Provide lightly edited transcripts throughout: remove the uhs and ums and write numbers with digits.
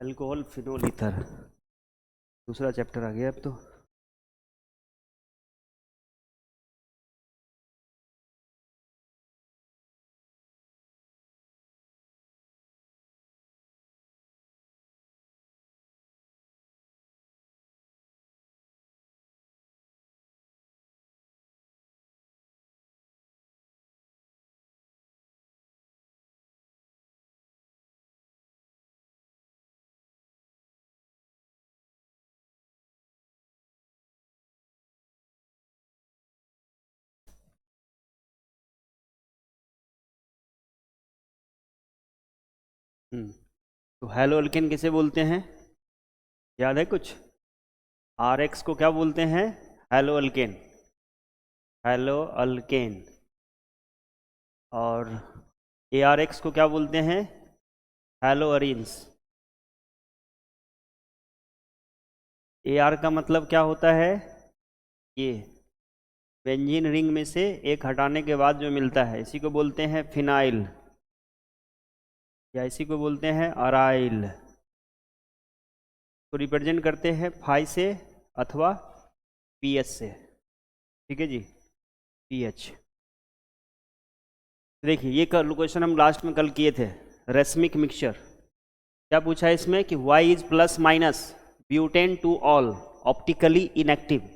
Alcohol phenol ether, दूसरा chapter आ गया अब तो। तो हेलो अल्केन किसे बोलते हैं, याद है कुछ? आर एक्स को क्या बोलते हैं? Hello alkane, hello alkane. और ए आर एक्स को क्या बोलते हैं? Hello arenes. ए आर का मतलब क्या होता है? ये बेंजीन रिंग में से एक हटाने के बाद जो मिलता है इसी को बोलते हैं फिनाइल, या इसी को बोलते हैं अराइल। तो रिप्रेजेंट करते हैं फाई से अथवा पी एच से, ठीक है जी, पी एच। देखिए ये क्वेश्चन हम लास्ट में कल किए थे, रेसमिक मिक्सचर। क्या पूछा है इसमें कि y is plus minus butan two ol optically inactive.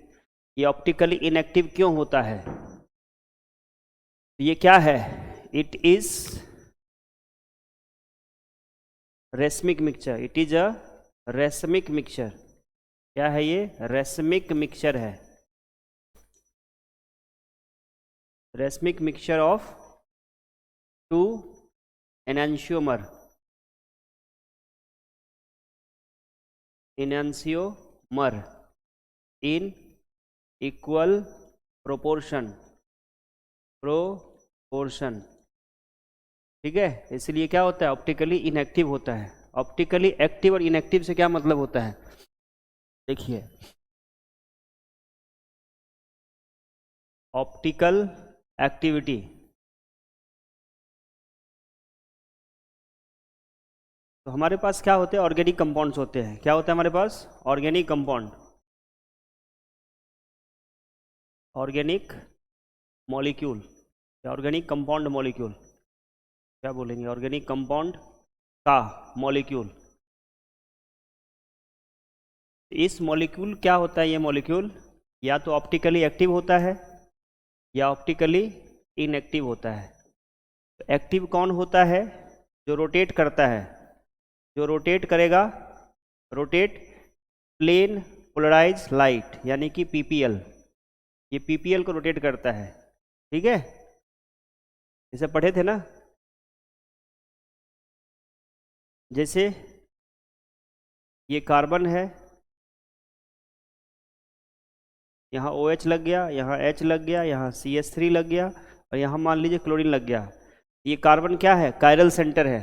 ये ऑप्टिकली इनएक्टिव क्यों होता है? ये क्या है? It is racemic mixture, it is a racemic mixture. क्या है ये? रेसमिक मिक्सचर है, racemic mixture of two enantiomer, enantiomer in equal proportion, ठीक है। इसलिए क्या होता है? ऑप्टिकली इनएक्टिव होता है। ऑप्टिकली एक्टिव और इनएक्टिव से क्या मतलब होता है? देखिए, ऑप्टिकल एक्टिविटी, तो हमारे पास क्या होते हैं? ऑर्गेनिक कंपाउंड्स होते हैं। क्या होता है हमारे पास? ऑर्गेनिक कंपाउंड, ऑर्गेनिक मॉलिक्यूल, या ऑर्गेनिक कंपाउंड मॉलिक्यूल, क्या बोलेंगे? ऑर्गेनिक कंपाउंड का मॉलिक्यूल। इस मॉलिक्यूल क्या होता है? ये मॉलिक्यूल या तो ऑप्टिकली एक्टिव होता है या ऑप्टिकली इनएक्टिव होता है। तो एक्टिव कौन होता है? जो रोटेट करता है, जो रोटेट करेगा, रोटेट प्लेन पोलराइज लाइट, यानी कि पीपीएल। ये पीपीएल को रोटेट करता है, ठीक है। इसे पढ़े थे ना? जैसे ये कार्बन है, यहाँ OH लग गया, यहाँ H लग गया, यहाँ CH3 लग गया, और यहाँ मान लीजिए क्लोरीन लग गया। ये कार्बन क्या है? कायरल सेंटर है।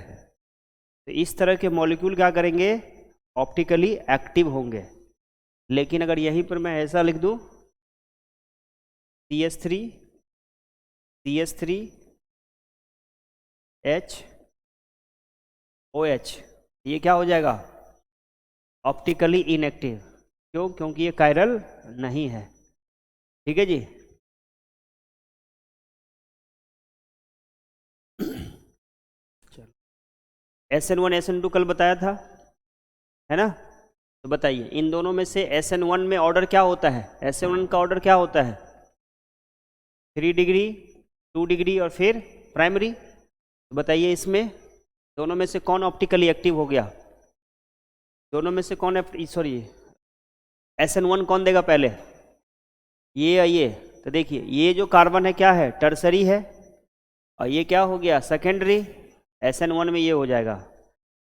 तो इस तरह के मॉलिक्यूल क्या करेंगे? ऑप्टिकली एक्टिव होंगे। लेकिन अगर यहीं पर मैं ऐसा लिख दूं, CH3 CH3 H OH, ये क्या हो जाएगा? Optically inactive. क्यों? क्योंकि ये कायरल नहीं है, ठीक है जी। चलो, SN1 SN2 कल बताया था, है ना? तो बताइए इन दोनों में से SN1 में ऑर्डर क्या होता है? SN1 का ऑर्डर क्या होता है? 3 डिग्री, 2 डिग्री और फिर प्राइमरी। तो बताइए इसमें दोनों में से कौन ऑप्टिकली एक्टिव हो गया? दोनों में से कौन, सॉरी, SN1 कौन देगा पहले? ये या ये? तो देखिए ये जो कार्बन है क्या है? टर्सरी है, और ये क्या हो गया? सेकेंडरी। SN1 में ये हो जाएगा,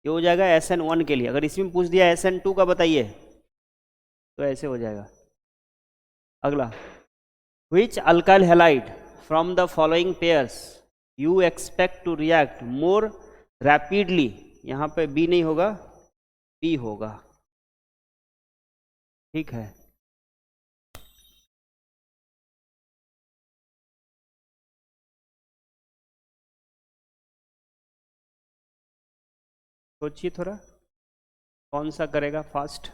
ये हो जाएगा SN1 के लिए। अगर इसमें पूछ दिया SN2 का बताइए, तो ऐसे हो जाएगा। अगला, which alkyl halide from the following pairs you expect to react more rapidly? यहाँ पे B नहीं होगा, P होगा, ठीक है। सोचिए थोड़ा। कौन सा करेगा फास्ट?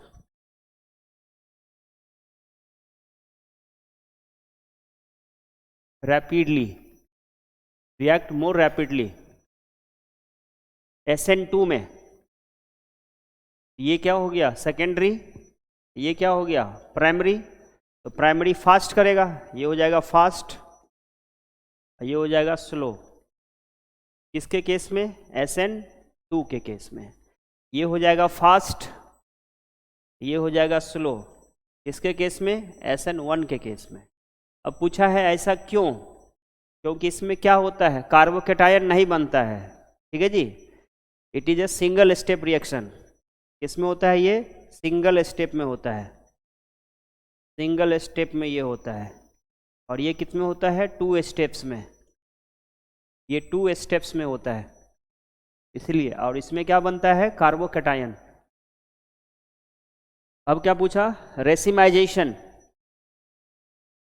रैपिडली, रिएक्ट मोर रैपिडली। SN2 में ये क्या हो गया सेकेंडरी, ये क्या हो गया प्राइमरी, तो प्राइमरी फास्ट करेगा, ये हो जाएगा फास्ट, ये हो जाएगा स्लो। किसके केस में? SN2 के केस में। ये हो जाएगा फास्ट, ये हो जाएगा स्लो। किसके केस में? SN1 के केस में। अब पूछा है ऐसा क्यों? क्योंकि इसमें क्या होता है, कार्बोकेटायन नहीं बनता है। ठीक है जी, it is a single step reaction. किसमें होता है ये? सिंगल स्टेप में होता है, सिंगल स्टेप में ये होता है। और ये कितने में होता है? 2 स्टेप्स में, ये 2 स्टेप्स में होता है इसलिए। और इसमें क्या बनता है? कार्बोकेटायन। अब क्या पूछा? रेसिमाइजेशन,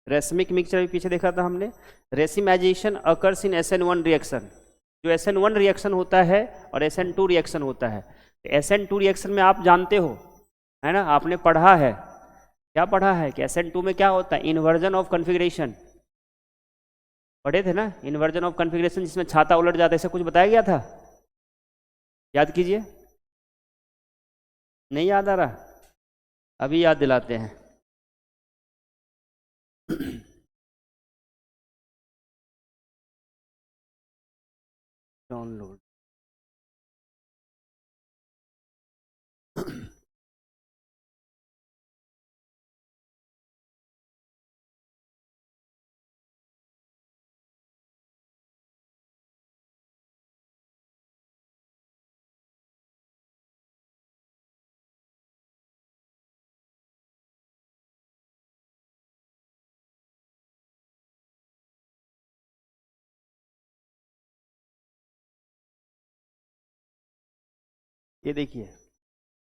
रेसमिक मिक्सचर पीछे देखा था हमने। Racemisation occurs in SN1 reaction. जो SN1 रिएक्शन होता है और SN2 रिएक्शन होता है। SN2 रिएक्शन में आप जानते हो, है ना, आपने पढ़ा है, क्या पढ़ा है कि SN2 में क्या होता है? इन्वर्जन ऑफ कॉन्फ़िगरेशन पढ़े थे ना, इन्वर्जन ऑफ कॉन्फ़िगरेशन, जिसमें छाता उलट जाता है, ऐसा कुछ बताया गया था, याद कीजिए। नहीं याद आ रहा? अभी याद दिलाते हैं। डाउनलोड ये देखिए,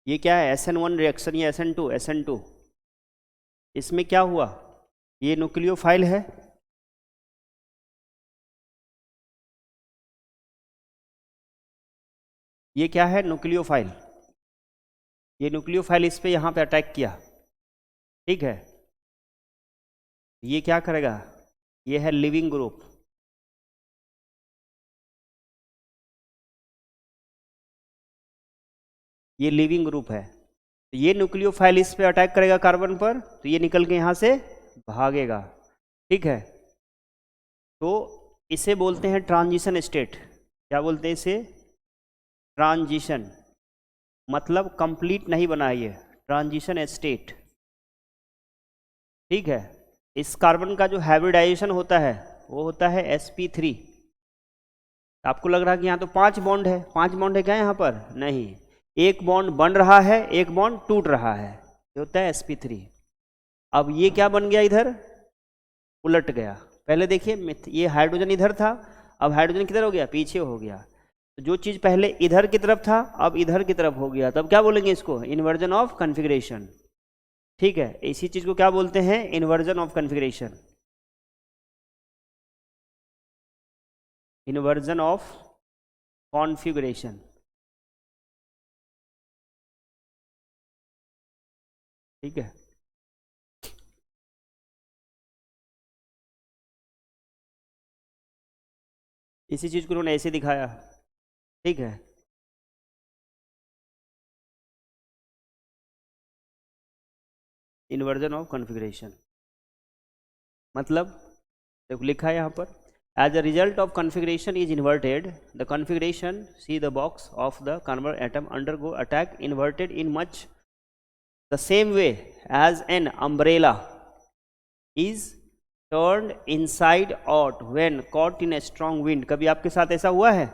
ये क्या है? SN1 रिएक्शन, ये SN2। इसमें क्या हुआ? ये न्यूक्लियोफाइल है, ये क्या है? न्यूक्लियोफाइल। ये न्यूक्लियोफाइल इस पे यहाँ पे अटैक किया, ठीक है। ये क्या करेगा? ये है लिविंग ग्रुप, ये लिविंग ग्रुप है। तो ये न्यूक्लियोफाइल इस पे अटैक करेगा कार्बन पर, तो ये निकल के यहाँ से भागेगा, ठीक है। तो इसे बोलते हैं ट्रांजिशन स्टेट। क्या बोलते हैं इसे? ट्रांजिशन, मतलब कंप्लीट नहीं बना ये, ट्रांजिशन स्टेट, ठीक है। इस कार्बन का जो हाइब्रिडाइजेशन होता है वो होता है sp3। आपको लग रहा है कि यहाँ तो 5 बॉन्ड है, 5 बॉन्ड है क्या यहाँ पर? नहीं, एक बॉन्ड बन रहा है, एक बॉन्ड टूट रहा है, ये होता है sp3। अब ये क्या बन गया? इधर उलट गया। पहले देखिए ये हाइड्रोजन इधर था, अब हाइड्रोजन किधर हो गया? पीछे हो गया। तो जो चीज़ पहले इधर की तरफ था अब इधर की तरफ हो गया, तब क्या बोलेंगे इसको? इन्वर्जन ऑफ कॉन्फ़िगरेशन, ठीक है। इसी चीज़ को क्या बोलते हैं? Inversion of configuration, inversion of configuration, ठीक है। इसी चीज़ को उन्होंने ऐसे दिखाया, ठीक है। इन्वर्जन ऑफ कॉन्फ़िगरेशन मतलब देखो लिखा है यहाँ पर, as a result of configuration is inverted the configuration, see the box of the carbon atom undergo attack inverted in much the same way as an umbrella is turned inside out when caught in a strong wind. कभी आपके साथ ऐसा हुआ है?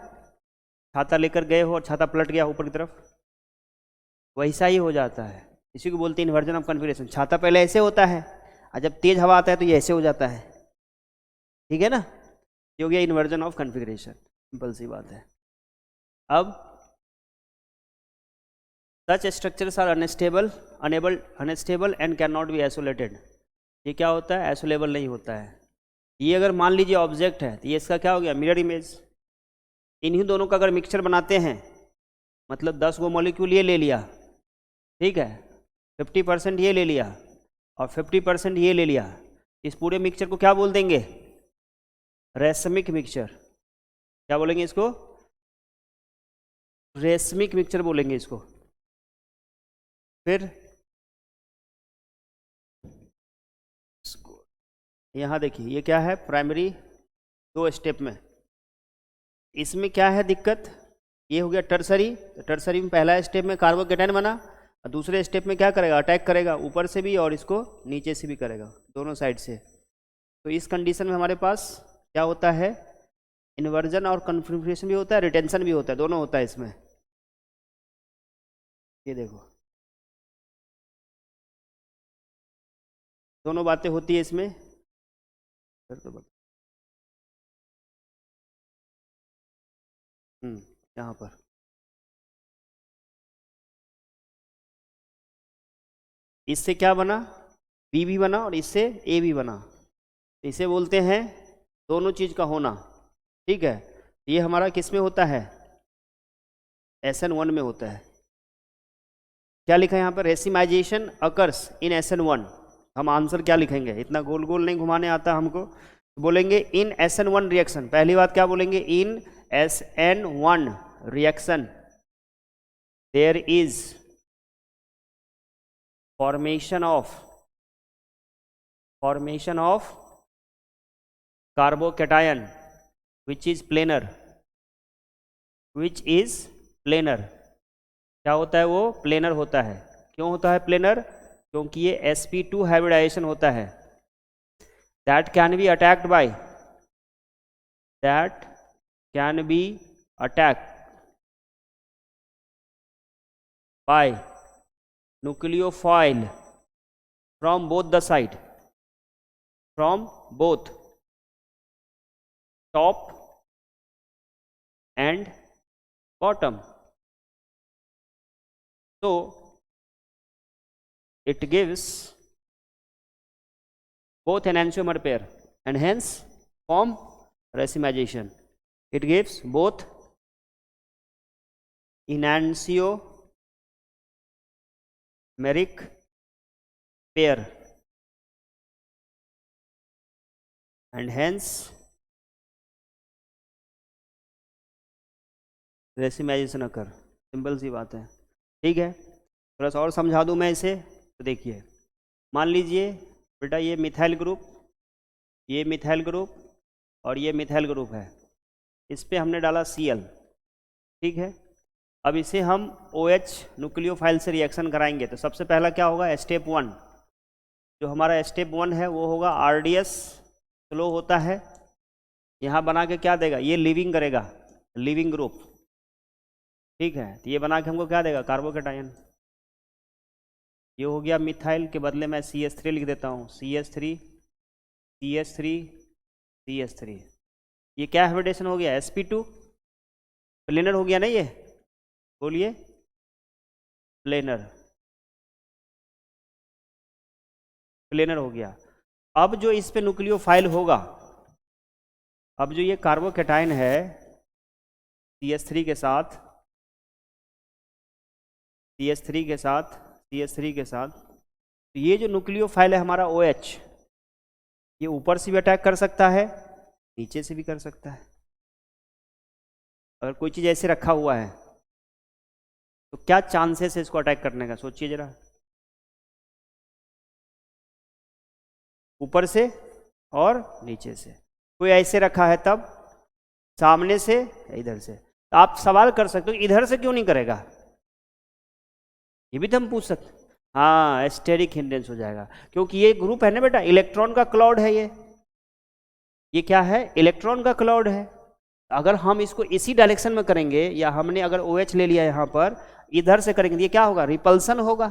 छाता लेकर गए हो और छाता पलट गया ऊपर की तरफ, वैसा ही हो जाता है। इसी को बोलते हैं इन्वर्जन ऑफ कॉन्फ़िगरेशन। छाता पहले ऐसे होता है और जब तेज हवा आता है तो ये ऐसे हो जाता है, ठीक है ना। ये हो गया इन्वर्जन ऑफ कॉन्फ़िगरेशन, सिंपल सी बात है। अब such structures are unstable and can not be isolated. ये क्या होता है? आइसोलेबल नहीं होता है। ये अगर मान लीजिए ऑब्जेक्ट है तो ये इसका क्या हो गया? Mirror image. इन्हीं दोनों का अगर मिक्सचर बनाते हैं, मतलब 10 गो मॉलिक्यूल ये ले लिया ठीक है, 50% ये ले लिया और 50% ये ले लिया, इस पूरे मिक्सचर को क्या बोल देंगे? Racemic mixture. क्या बोलेंगे इसको? रेसमिक मिक्सचर बोलेंगे इसको। फिर यहाँ देखिए, ये क्या है? प्राइमरी 2 स्टेप में। इसमें क्या है दिक्कत? ये हो गया टर्सरी। तो टर्सरी में पहला स्टेप में कार्बोकेटायन बना और दूसरे स्टेप में क्या करेगा? अटैक करेगा, ऊपर से भी और इसको नीचे से भी करेगा, दोनों साइड से। तो इस कंडीशन में हमारे पास क्या होता है? इन्वर्जन और कन्फर्मेशन भी होता है, रिटेंशन भी होता है, दोनों होता है इसमें। ये देखो, दोनों बातें होती है इसमें। तो यहाँ पर इससे क्या बना? बी भी बना और इससे ए भी बना। इसे बोलते हैं दोनों चीज का होना। ठीक है, ये हमारा किस में होता है? SN1 में होता है। क्या लिखा है यहाँ पर? Racemisation occurs in SN1। हम आंसर क्या लिखेंगे? इतना गोल गोल नहीं घुमाने आता हमको। बोलेंगे इन SN1 रिएक्शन। पहली बात क्या बोलेंगे? In SN1 reaction there is formation of carbocation which is planar। क्या होता है वो? प्लेनर होता है। क्यों होता है प्लेनर? क्योंकि ये sp2 हाइब्रिडाइजेशन होता है। that can be attacked by nucleophile from both top and bottom। so it gives both enantiomer pair and hence form racemization। it gives both enantiomeric pair and hence racemisation occur. Simple सी बात है। ठीक है, थोड़ा सा और समझा दूं मैं इसे। तो देखिए, मान लीजिए बेटा ये मिथाइल ग्रुप, ये मिथाइल ग्रुप और ये मिथाइल ग्रुप है। इस पे हमने डाला Cl। ठीक है, अब इसे हम OH न्यूक्लियोफाइल से रिएक्शन कराएंगे। तो सबसे पहला क्या होगा? स्टेप 1। जो हमारा स्टेप 1 है वो होगा RDS स्लो होता है। यहाँ बना के क्या देगा? ये लिविंग करेगा, लिविंग ग्रुप। ठीक है, तो ये बना के हमको क्या देगा? कार्बोकेटायन। ये हो गया मिथाइल के बदले मैं CH3 लिख देता हूँ। CH3 CH3 CH3। ये क्या हाइब्रिडेशन हो गया? sp2 प्लेनर हो गया ना ये? बोलिए, प्लेनर हो गया। अब जो इस पे न्यूक्लियोफाइल होगा, अब जो ये कार्बोकेटायन है CH3 के साथ, CH3 के साथ, CH3 के साथ, तो ये जो न्यूक्लियोफाइल है हमारा OH, ये ऊपर से भी अटैक कर सकता है, नीचे से भी कर सकता है। अगर कोई चीज़ ऐसे रखा हुआ है तो क्या चांसेस है इसको अटैक करने का? सोचिए जरा। ऊपर से और नीचे से। कोई ऐसे रखा है तब, सामने से, इधर से। तो आप सवाल कर सकते हो इधर से क्यों नहीं करेगा? ये भी तो हम पूछ सकते। हाँ, स्टेरिक हिंड्रेंस हो जाएगा, क्योंकि ये ग्रुप है ना बेटा, इलेक्ट्रॉन का क्लाउड है। ये क्या है? इलेक्ट्रॉन का क्लाउड है। अगर हम इसको इसी डायरेक्शन में करेंगे, या हमने अगर OH ले लिया यहां पर, इधर से करेंगे, ये क्या होगा? रिपल्सन होगा।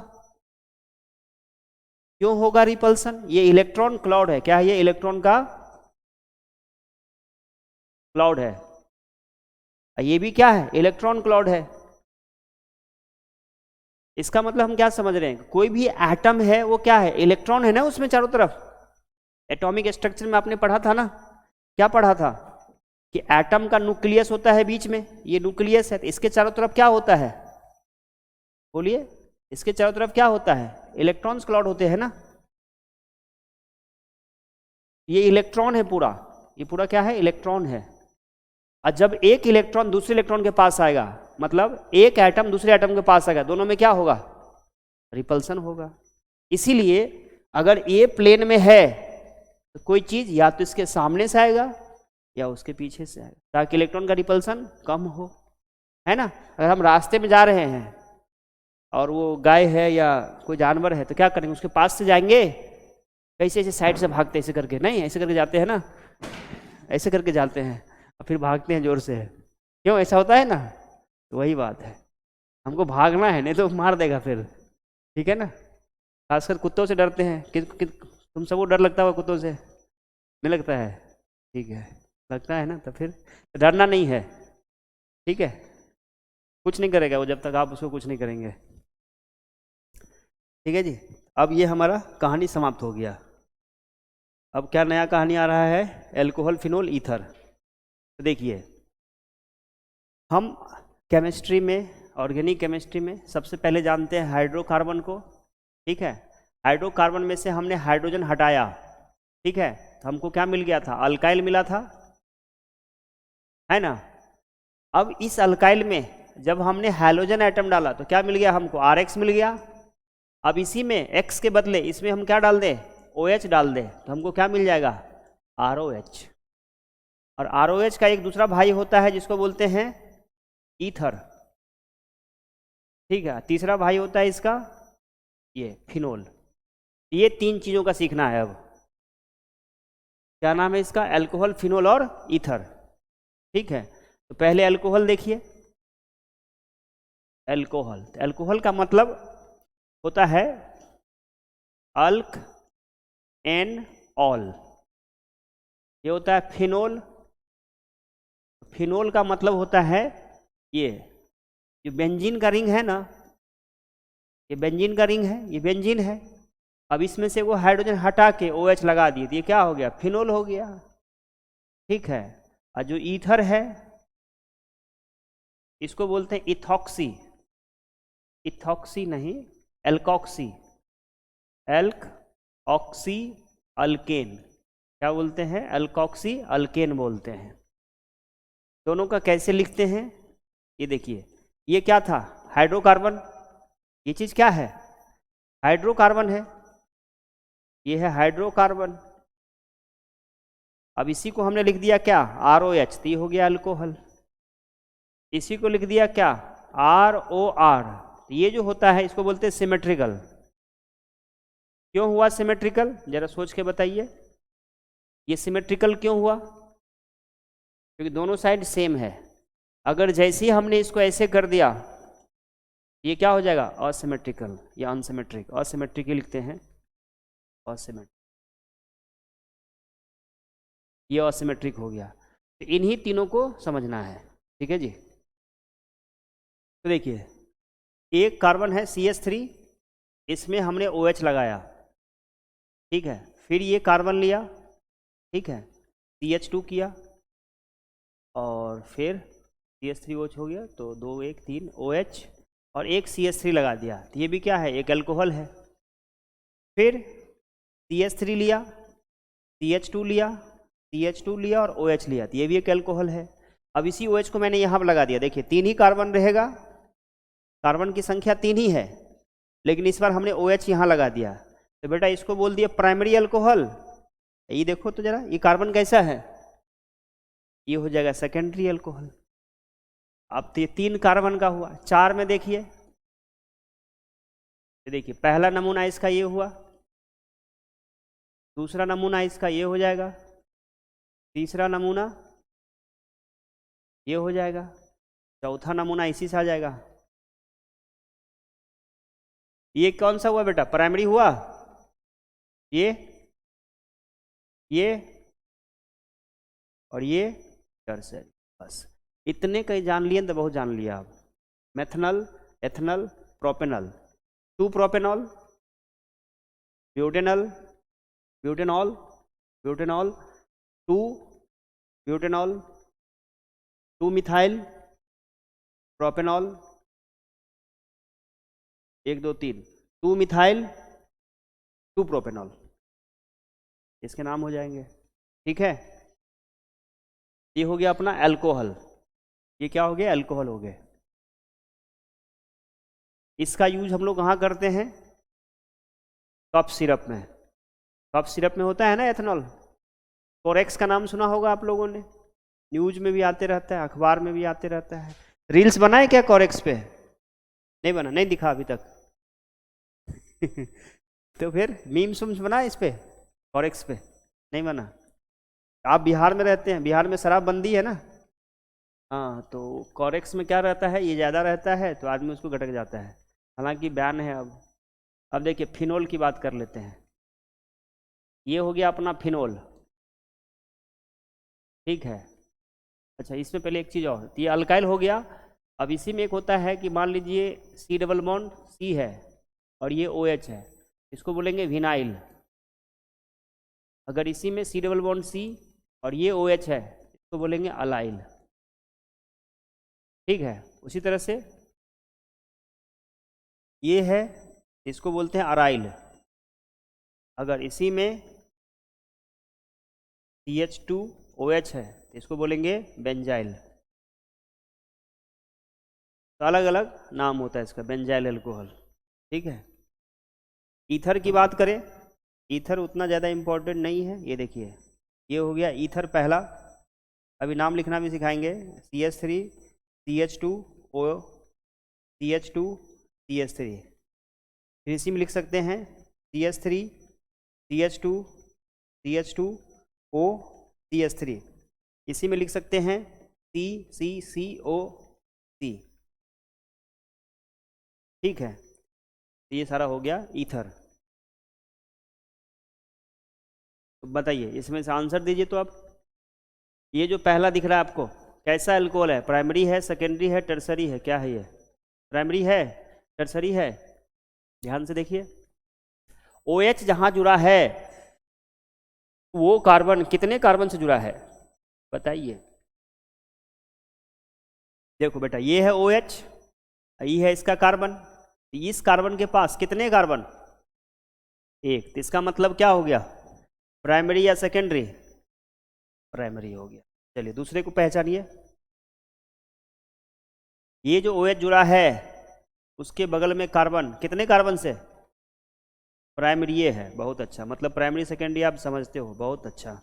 क्यों होगा रिपल्सन? ये इलेक्ट्रॉन क्लाउड है। क्या है ये? इलेक्ट्रॉन का क्लाउड है। ये भी क्या है? इलेक्ट्रॉन क्लाउड है। इसका मतलब हम क्या समझ रहे हैं? कोई भी एटम है वो क्या है? इलेक्ट्रॉन है ना उसमें चारों तरफ। एटॉमिक स्ट्रक्चर में आपने पढ़ा था ना? क्या पढ़ा था? कि एटम का न्यूक्लियस होता है बीच में, ये न्यूक्लियस है, तो इसके चारों तरफ क्या होता है? बोलिए, इसके चारों तरफ क्या होता है, इलेक्ट्रॉन्स क्लाउड होते हैं ना। ये इलेक्ट्रॉन है पूरा, ये पूरा क्या है, इलेक्ट्रॉन है। और जब एक इलेक्ट्रॉन दूसरे इलेक्ट्रॉन के पास आएगा, मतलब एक एटम दूसरे एटम के पास आएगा, दोनों में क्या होगा, रिपल्सन होगा। इसीलिए अगर ए प्लेन में है तो कोई चीज या तो इसके सामने से आएगा या उसके पीछे से आएगा, ताकि इलेक्ट्रॉन का रिपल्सन कम हो, है ना। अगर हम रास्ते में जा रहे हैं और वो गाय है या कोई जानवर है तो क्या करेंगे, उसके पास से जाएंगे, कैसे ऐसे साइड से भागते ऐसे करके, नहीं ऐसे करके जाते हैं ना, ऐसे करके जाते हैं और फिर भागते हैं जोर से, क्यों ऐसा होता है ना। तो वही बात है, हमको भागना है, नहीं तो मार देगा फिर, ठीक है ना। खासकर कुत्तों से डरते हैं तुम सबको डर लगता होगा कुत्तों से, नहीं लगता है, ठीक है, लगता है ना, तो फिर डरना नहीं है, ठीक है। कुछ नहीं करेगा वो जब तक आप उसको कुछ नहीं करेंगे, ठीक है जी। अब ये हमारा कहानी समाप्त हो गया। अब क्या नया कहानी आ रहा है, अल्कोहल फिनोल ईथर। तो देखिए, हम केमिस्ट्री में, ऑर्गेनिक केमिस्ट्री में सबसे पहले जानते हैं हाइड्रोकार्बन को, ठीक है। हाइड्रोकार्बन में से हमने हाइड्रोजन हटाया, ठीक है, तो हमको क्या मिल गया था, अल्काइल मिला था, है ना। अब इस अल्काइल में जब हमने हाइड्रोजन एटम डाला तो क्या मिल गया हमको, RX मिल गया। अब इसी में X के बदले इसमें हम क्या डाल दें, OH डाल दें, तो हमको क्या मिल जाएगा, ROH। और ROH का एक दूसरा भाई होता है जिसको बोलते हैं ईथर, ठीक है। तीसरा भाई होता है इसका ये फिनोल। ये तीन चीज़ों का सीखना है। अब क्या नाम है इसका, अल्कोहल, फिनोल और ईथर, ठीक है। तो पहले अल्कोहल देखिए, अल्कोहल, तो अल्कोहल का मतलब होता है अल्क एन ऑल, ये होता है फिनोल। फिनोल का मतलब होता है ये जो बेंजीन का रिंग है ना, ये बेंजीन का रिंग है, ये बेंजीन है। अब इसमें से वो हाइड्रोजन हटा के OH लगा दिए तो ये क्या हो गया, फिनोल हो गया, ठीक है। और जो ईथर है इसको बोलते हैं इथॉक्सी, इथॉक्सी नहीं, एल्कॉक्सी, एल्क ऑक्सी अल्केन, क्या बोलते हैं, अल्कॉक्सी अल्केन बोलते हैं। दोनों का कैसे लिखते हैं, ये देखिए, ये क्या था, हाइड्रोकार्बन, ये चीज क्या है, हाइड्रोकार्बन है, ये है हाइड्रोकार्बन। अब इसी को हमने लिख दिया क्या, ROH, तो ये हो गया अल्कोहल। इसी को लिख दिया क्या, ROR, ये जो होता है इसको बोलते हैं सिमेट्रिकल। क्यों हुआ सिमेट्रिकल, जरा सोच के बताइए, ये सिमेट्रिकल क्यों हुआ, क्योंकि दोनों साइड सेम है। अगर जैसे ही हमने इसको ऐसे कर दिया ये क्या हो जाएगा, असिमेट्रिकल या अनसिमेट्रिक, असिमेट्रिक लिखते हैं, असिमेट्रिक, ये असिमेट्रिक हो गया। तो इन्हीं तीनों को समझना है, ठीक है जी। तो देखिए, एक कार्बन है CH3, इसमें हमने OH लगाया, ठीक है। फिर ये कार्बन लिया, ठीक है, CH2 किया, और फिर CH3OH हो गया, तो 2 1 3 OH, और एक CH3 लगा दिया, तो ये भी क्या है, एक अल्कोहल है। फिर CH3 लिया, CH2 लिया, CH2 लिया और OH लिया, तो ये भी एक अल्कोहल है। अब इसी OH को मैंने यहाँ पर लगा दिया, देखिए 3 ही कार्बन रहेगा, कार्बन की संख्या 3 ही है, लेकिन इस बार हमने OH यहाँ लगा दिया, तो बेटा इसको बोल दिया प्राइमरी अल्कोहल। ये देखो तो जरा, ये कार्बन कैसा है, ये हो जाएगा सेकेंडरी अल्कोहल। अब तो ये 3 कार्बन का हुआ। 4 में देखिए, देखिए पहला नमूना इसका ये हुआ, दूसरा नमूना इसका ये हो जाएगा, तीसरा नमूना ये हो जाएगा, चौथा नमूना इसी से आ जाएगा। ये कौन सा हुआ बेटा, प्राइमरी हुआ, ये और ये टर्सरी। बस इतने कहीं जान लिए तो बहुत जान लिया आप। Methanal, ethanal, propanal, 2 propanol, butanal, butanol, butanol, 2 butanol, 2 methyl propanol, 1 2 3 2 methyl 2 propanol, इसके नाम हो जाएंगे। ठीक है, ये हो गया अपना अल्कोहल। ये क्या हो गया? अल्कोहल हो गया। इसका यूज हम लोग कहाँ करते हैं? कफ सिरप में। कफ सिरप में होता है ना एथेनॉल। कोरेक्स का नाम सुना होगा आप लोगों ने, न्यूज में भी आते रहता है, अखबार में भी आते रहता है। रील्स बनाए क्या कोरेक्स पे? नहीं बना, नहीं दिखा अभी तक। तो फिर मीम्स उम्स बना इस पे, कोरेक्स पे? नहीं बना। आप बिहार में रहते हैं, बिहार में शराबबंदी है ना। हाँ, तो कोरेक्स में क्या रहता है, ये ज़्यादा रहता है तो आदमी उसको गटक जाता है, हालांकि बैन है अब। अब देखिए फिनोल की बात कर लेते हैं। ये हो गया अपना फिनोल। ठीक है, अच्छा इसमें पहले एक चीज़ और, तो ये अल्काइल हो गया। अब इसी में एक होता है कि मान लीजिए सी डबल बॉन्ड सी है और ये ओ एच है, इसको बोलेंगे विनाइल। अगर इसी में सी डबल बॉन्ड सी और ये ओ एच है, इसको बोलेंगे अलाइल। ठीक है, उसी तरह से ये है, इसको बोलते हैं अराइल। अगर इसी में CH2OH है तो इसको बोलेंगे बेंजाइल। तो अलग अलग नाम होता है इसका, बेंजाइल अल्कोहल। ठीक है, ईथर की बात करें, ईथर उतना ज़्यादा इम्पोर्टेंट नहीं है। ये देखिए, ये हो गया ईथर पहला, अभी नाम लिखना भी सिखाएंगे। CH3 CH2O CH2 CH3। फिर इसी में लिख सकते हैं CH3 CH2 CH2O CH3। इसी में लिख सकते हैं CCCOC। ठीक है, तो ये सारा हो गया ईथर। तो बताइए इसमें से आंसर दीजिए। तो अब ये जो पहला दिख रहा है आपको, कैसा अल्कोहल है? प्राइमरी है, सेकेंडरी है, टर्सरी है? क्या है ये? प्राइमरी है, टर्सरी है? ध्यान से देखिए, OH जहां जुड़ा है वो कार्बन कितने कार्बन से जुड़ा है बताइए। देखो बेटा, ये है OH, ये है इसका कार्बन। इस कार्बन के पास कितने कार्बन? एक। तो इसका मतलब क्या हो गया? प्राइमरी या सेकेंडरी? प्राइमरी हो गया। चलिए दूसरे को पहचानिए। ये जो OH जुड़ा है उसके बगल में कार्बन, कितने कार्बन से? प्राइमरी ये है। बहुत अच्छा, मतलब प्राइमरी सेकेंडरी आप समझते हो, बहुत अच्छा।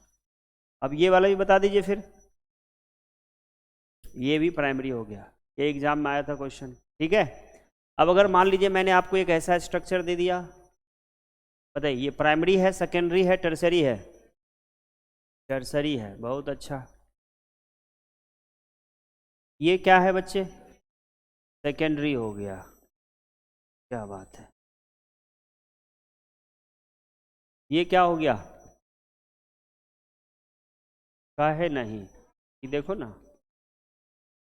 अब ये वाला भी बता दीजिए फिर। ये भी प्राइमरी हो गया, ये एग्जाम में आया था क्वेश्चन। ठीक है, अब अगर मान लीजिए मैंने आपको एक ऐसा स्ट्रक्चर दे दिया, बताइए ये प्राइमरी है, सेकेंडरी है, टर्सरी है? टर्सरी है, बहुत अच्छा। ये क्या है बच्चे? सेकेंडरी हो गया। क्या बात है, ये क्या हो गया? काहे नहीं, ये देखो ना,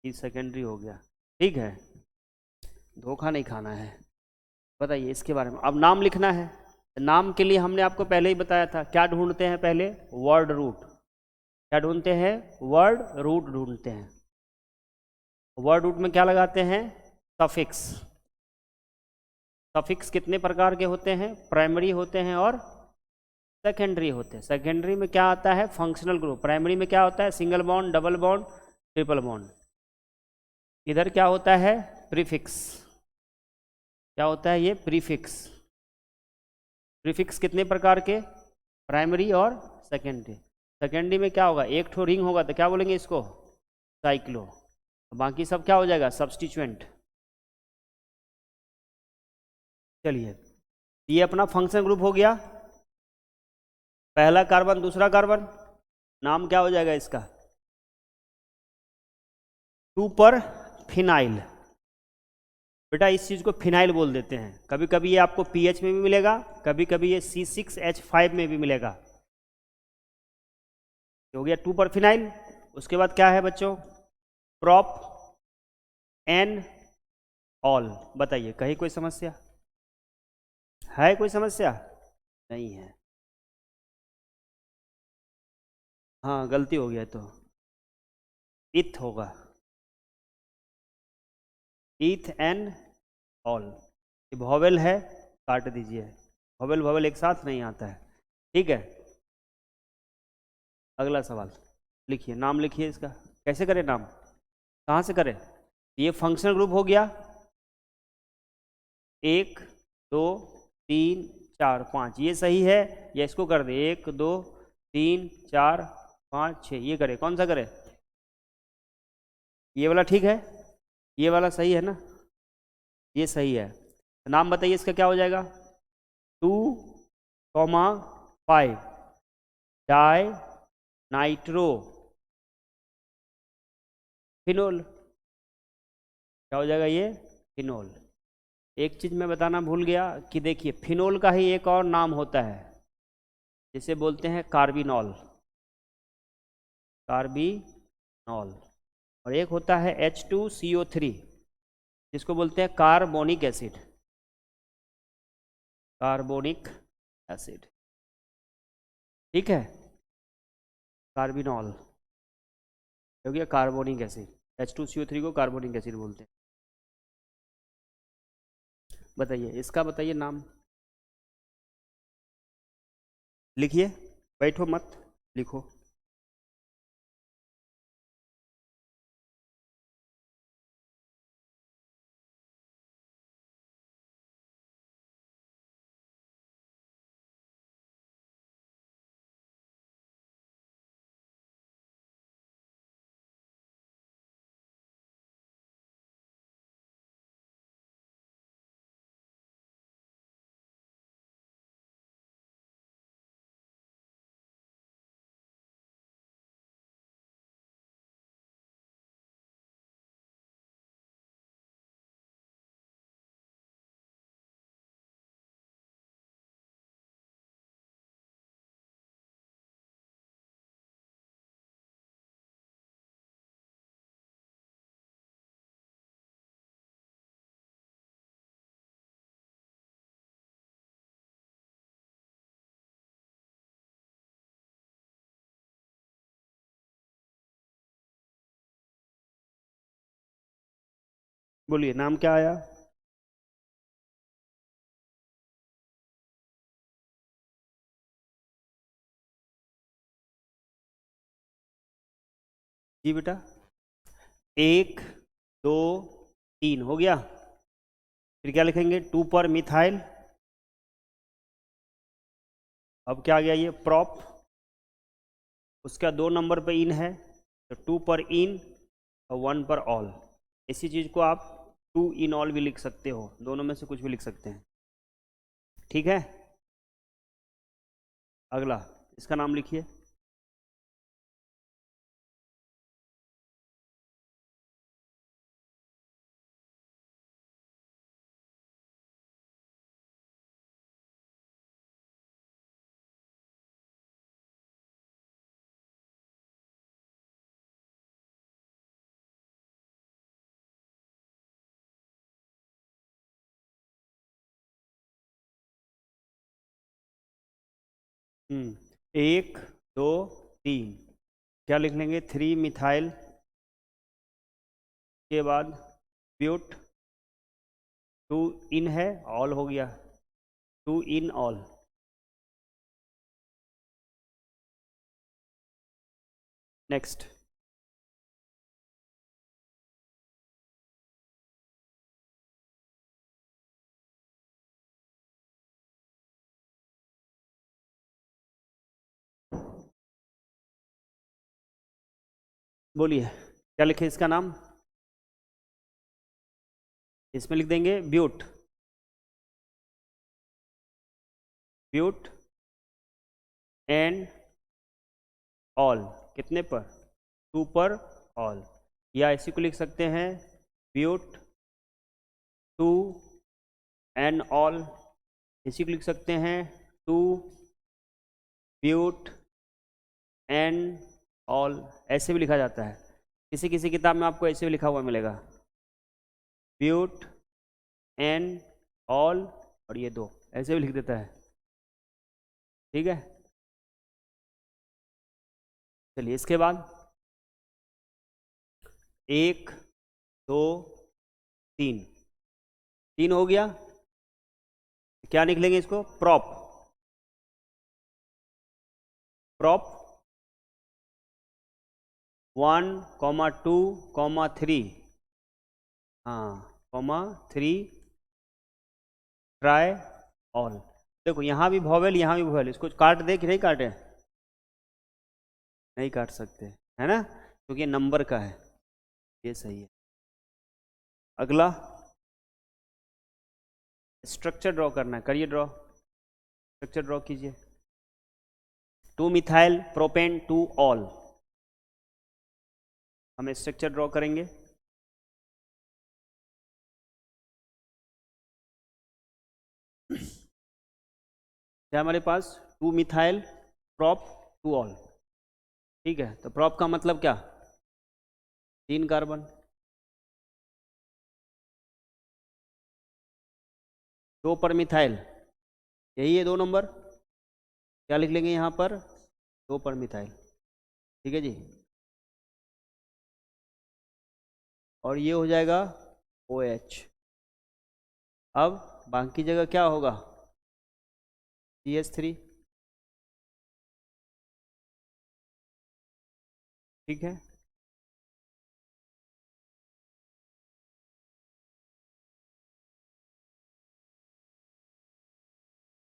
ये सेकेंडरी हो गया। ठीक है, धोखा नहीं खाना है। बताइए इसके बारे में। अब नाम लिखना है। नाम के लिए हमने आपको पहले ही बताया था, क्या ढूंढते हैं पहले? Word root. क्या ढूंढते हैं? वर्ड रूट ढूंढते हैं। वर्ड रूट में क्या लगाते हैं? सफिक्स। सफिक्स कितने प्रकार के होते हैं? प्राइमरी होते हैं और सेकेंडरी होते हैं। सेकेंडरी में क्या आता है? Functional group. प्राइमरी में क्या होता है? Single bond, double bond, triple bond. इधर क्या होता है? प्रीफिक्स। क्या होता है ये? प्रीफिक्स। प्रीफिक्स कितने प्रकार के? प्राइमरी और सेकेंडरी। सेकेंडरी में क्या होगा? एक ठो रिंग होगा तो क्या बोलेंगे इसको? साइक्लो। बाकी सब क्या हो जाएगा? सब्स्टिट्यूएंट। चलिए, ये अपना फंक्शन ग्रुप हो गया। पहला कार्बन, दूसरा कार्बन, नाम क्या हो जाएगा इसका? 2 पर फिनाइल। बेटा इस चीज़ को फिनाइल बोल देते हैं। कभी कभी ये आपको पीएच में भी मिलेगा, कभी कभी ये C6H5 में भी मिलेगा। हो गया 2 पर फिनाइल। उसके बाद क्या है बच्चों? Propanol. बताइए कहीं कोई समस्या है? कोई समस्या नहीं है। हाँ गलती हो गया, तो इथ होगा, इथ एन ऑल। ये वॉवेल है, काट दीजिए, वॉवेल वॉवेल एक साथ नहीं आता है, ठीक है। अगला सवाल लिखिए, नाम लिखिए इसका, कैसे करें नाम, कहाँ से करें। ये फंक्शनल ग्रुप हो गया, 1 2 3 4 5, ये सही है, या इसको कर दे 1 2 3 4 5 6, ये करें, कौन सा करें, ये वाला ठीक है, ये वाला सही है ना, ये सही है। नाम बताइए इसका क्या हो जाएगा, 2,5 डाई नाइट्रो फिनोल, क्या हो जाएगा ये, फिनोल। एक चीज मैं बताना भूल गया कि देखिए फिनोल का ही एक और नाम होता है, जिसे बोलते हैं कार्बिनॉल, कार्बिनॉल। और एक होता है H2CO3, जिसको बोलते हैं कार्बोनिक एसिड, कार्बोनिक एसिड, ठीक है। कार्बिनॉल हो गया कार्बोनिक एसिड, H2CO3 को कार्बोनिक एसिड बोलते हैं। बताइए इसका, बताइए नाम लिखिए, बैठो मत, लिखो। बोलिए नाम क्या आया, जी बेटा, 1 2 3 हो गया, फिर क्या लिखेंगे, 2 पर मिथाइल, अब क्या आ गया ये प्रॉप, उसका 2 नंबर पे इन है, तो 2 पर इन और 1 पर ऑल। इसी चीज़ को आप 2 इन ऑल भी लिख सकते हो, दोनों में से कुछ भी लिख सकते हैं, ठीक है। अगला इसका नाम लिखिए, हम्म, 1 2 3, क्या लिख लेंगे, 3 मिथाइल के बाद ब्यूट, 2 इन है, ऑल हो गया, 2 इन ऑल। नेक्स्ट, बोलिए क्या लिखे इसका नाम, इसमें लिख देंगे ब्यूट, ब्यूट एंड ऑल, कितने पर, 2 पर ऑल, या इसी को लिख सकते हैं ब्यूट 2 एंड ऑल, इसी को लिख सकते हैं 2 ब्यूट एंड ऑल, ऐसे भी लिखा जाता है, किसी किसी किताब में आपको ऐसे भी लिखा हुआ मिलेगा, ब्यूट एंड ऑल, और ये 2 ऐसे भी लिख देता है, ठीक है। चलिए इसके बाद 1 2 3, 3 हो गया, क्या निकलेंगे इसको? प्रॉप, प्रॉप 1,2,3, हाँ, ,3 ट्राई ऑल। देखो यहाँ भी वॉवेल, यहाँ भी वॉवेल, इसको काट दे कि नहीं काटे? नहीं काट सकते, है ना, क्योंकि नंबर का है, ये सही है। अगला स्ट्रक्चर ड्रॉ करना है, करिए ड्रॉ, स्ट्रक्चर ड्रॉ कीजिए। 2 मिथाइल प्रोपेन 2 ऑल, हम स्ट्रक्चर ड्रॉ करेंगे। क्या हमारे पास? 2 मिथाइल प्रॉप 2 ऑल, ठीक है। तो प्रॉप का मतलब क्या? 3 कार्बन, 2 पर मिथाइल, यही है 2 नंबर। क्या लिख लेंगे यहाँ पर? 2 पर मिथाइल, ठीक है जी। और ये हो जाएगा OH। अब बाकी जगह क्या होगा? CH3, ठीक है।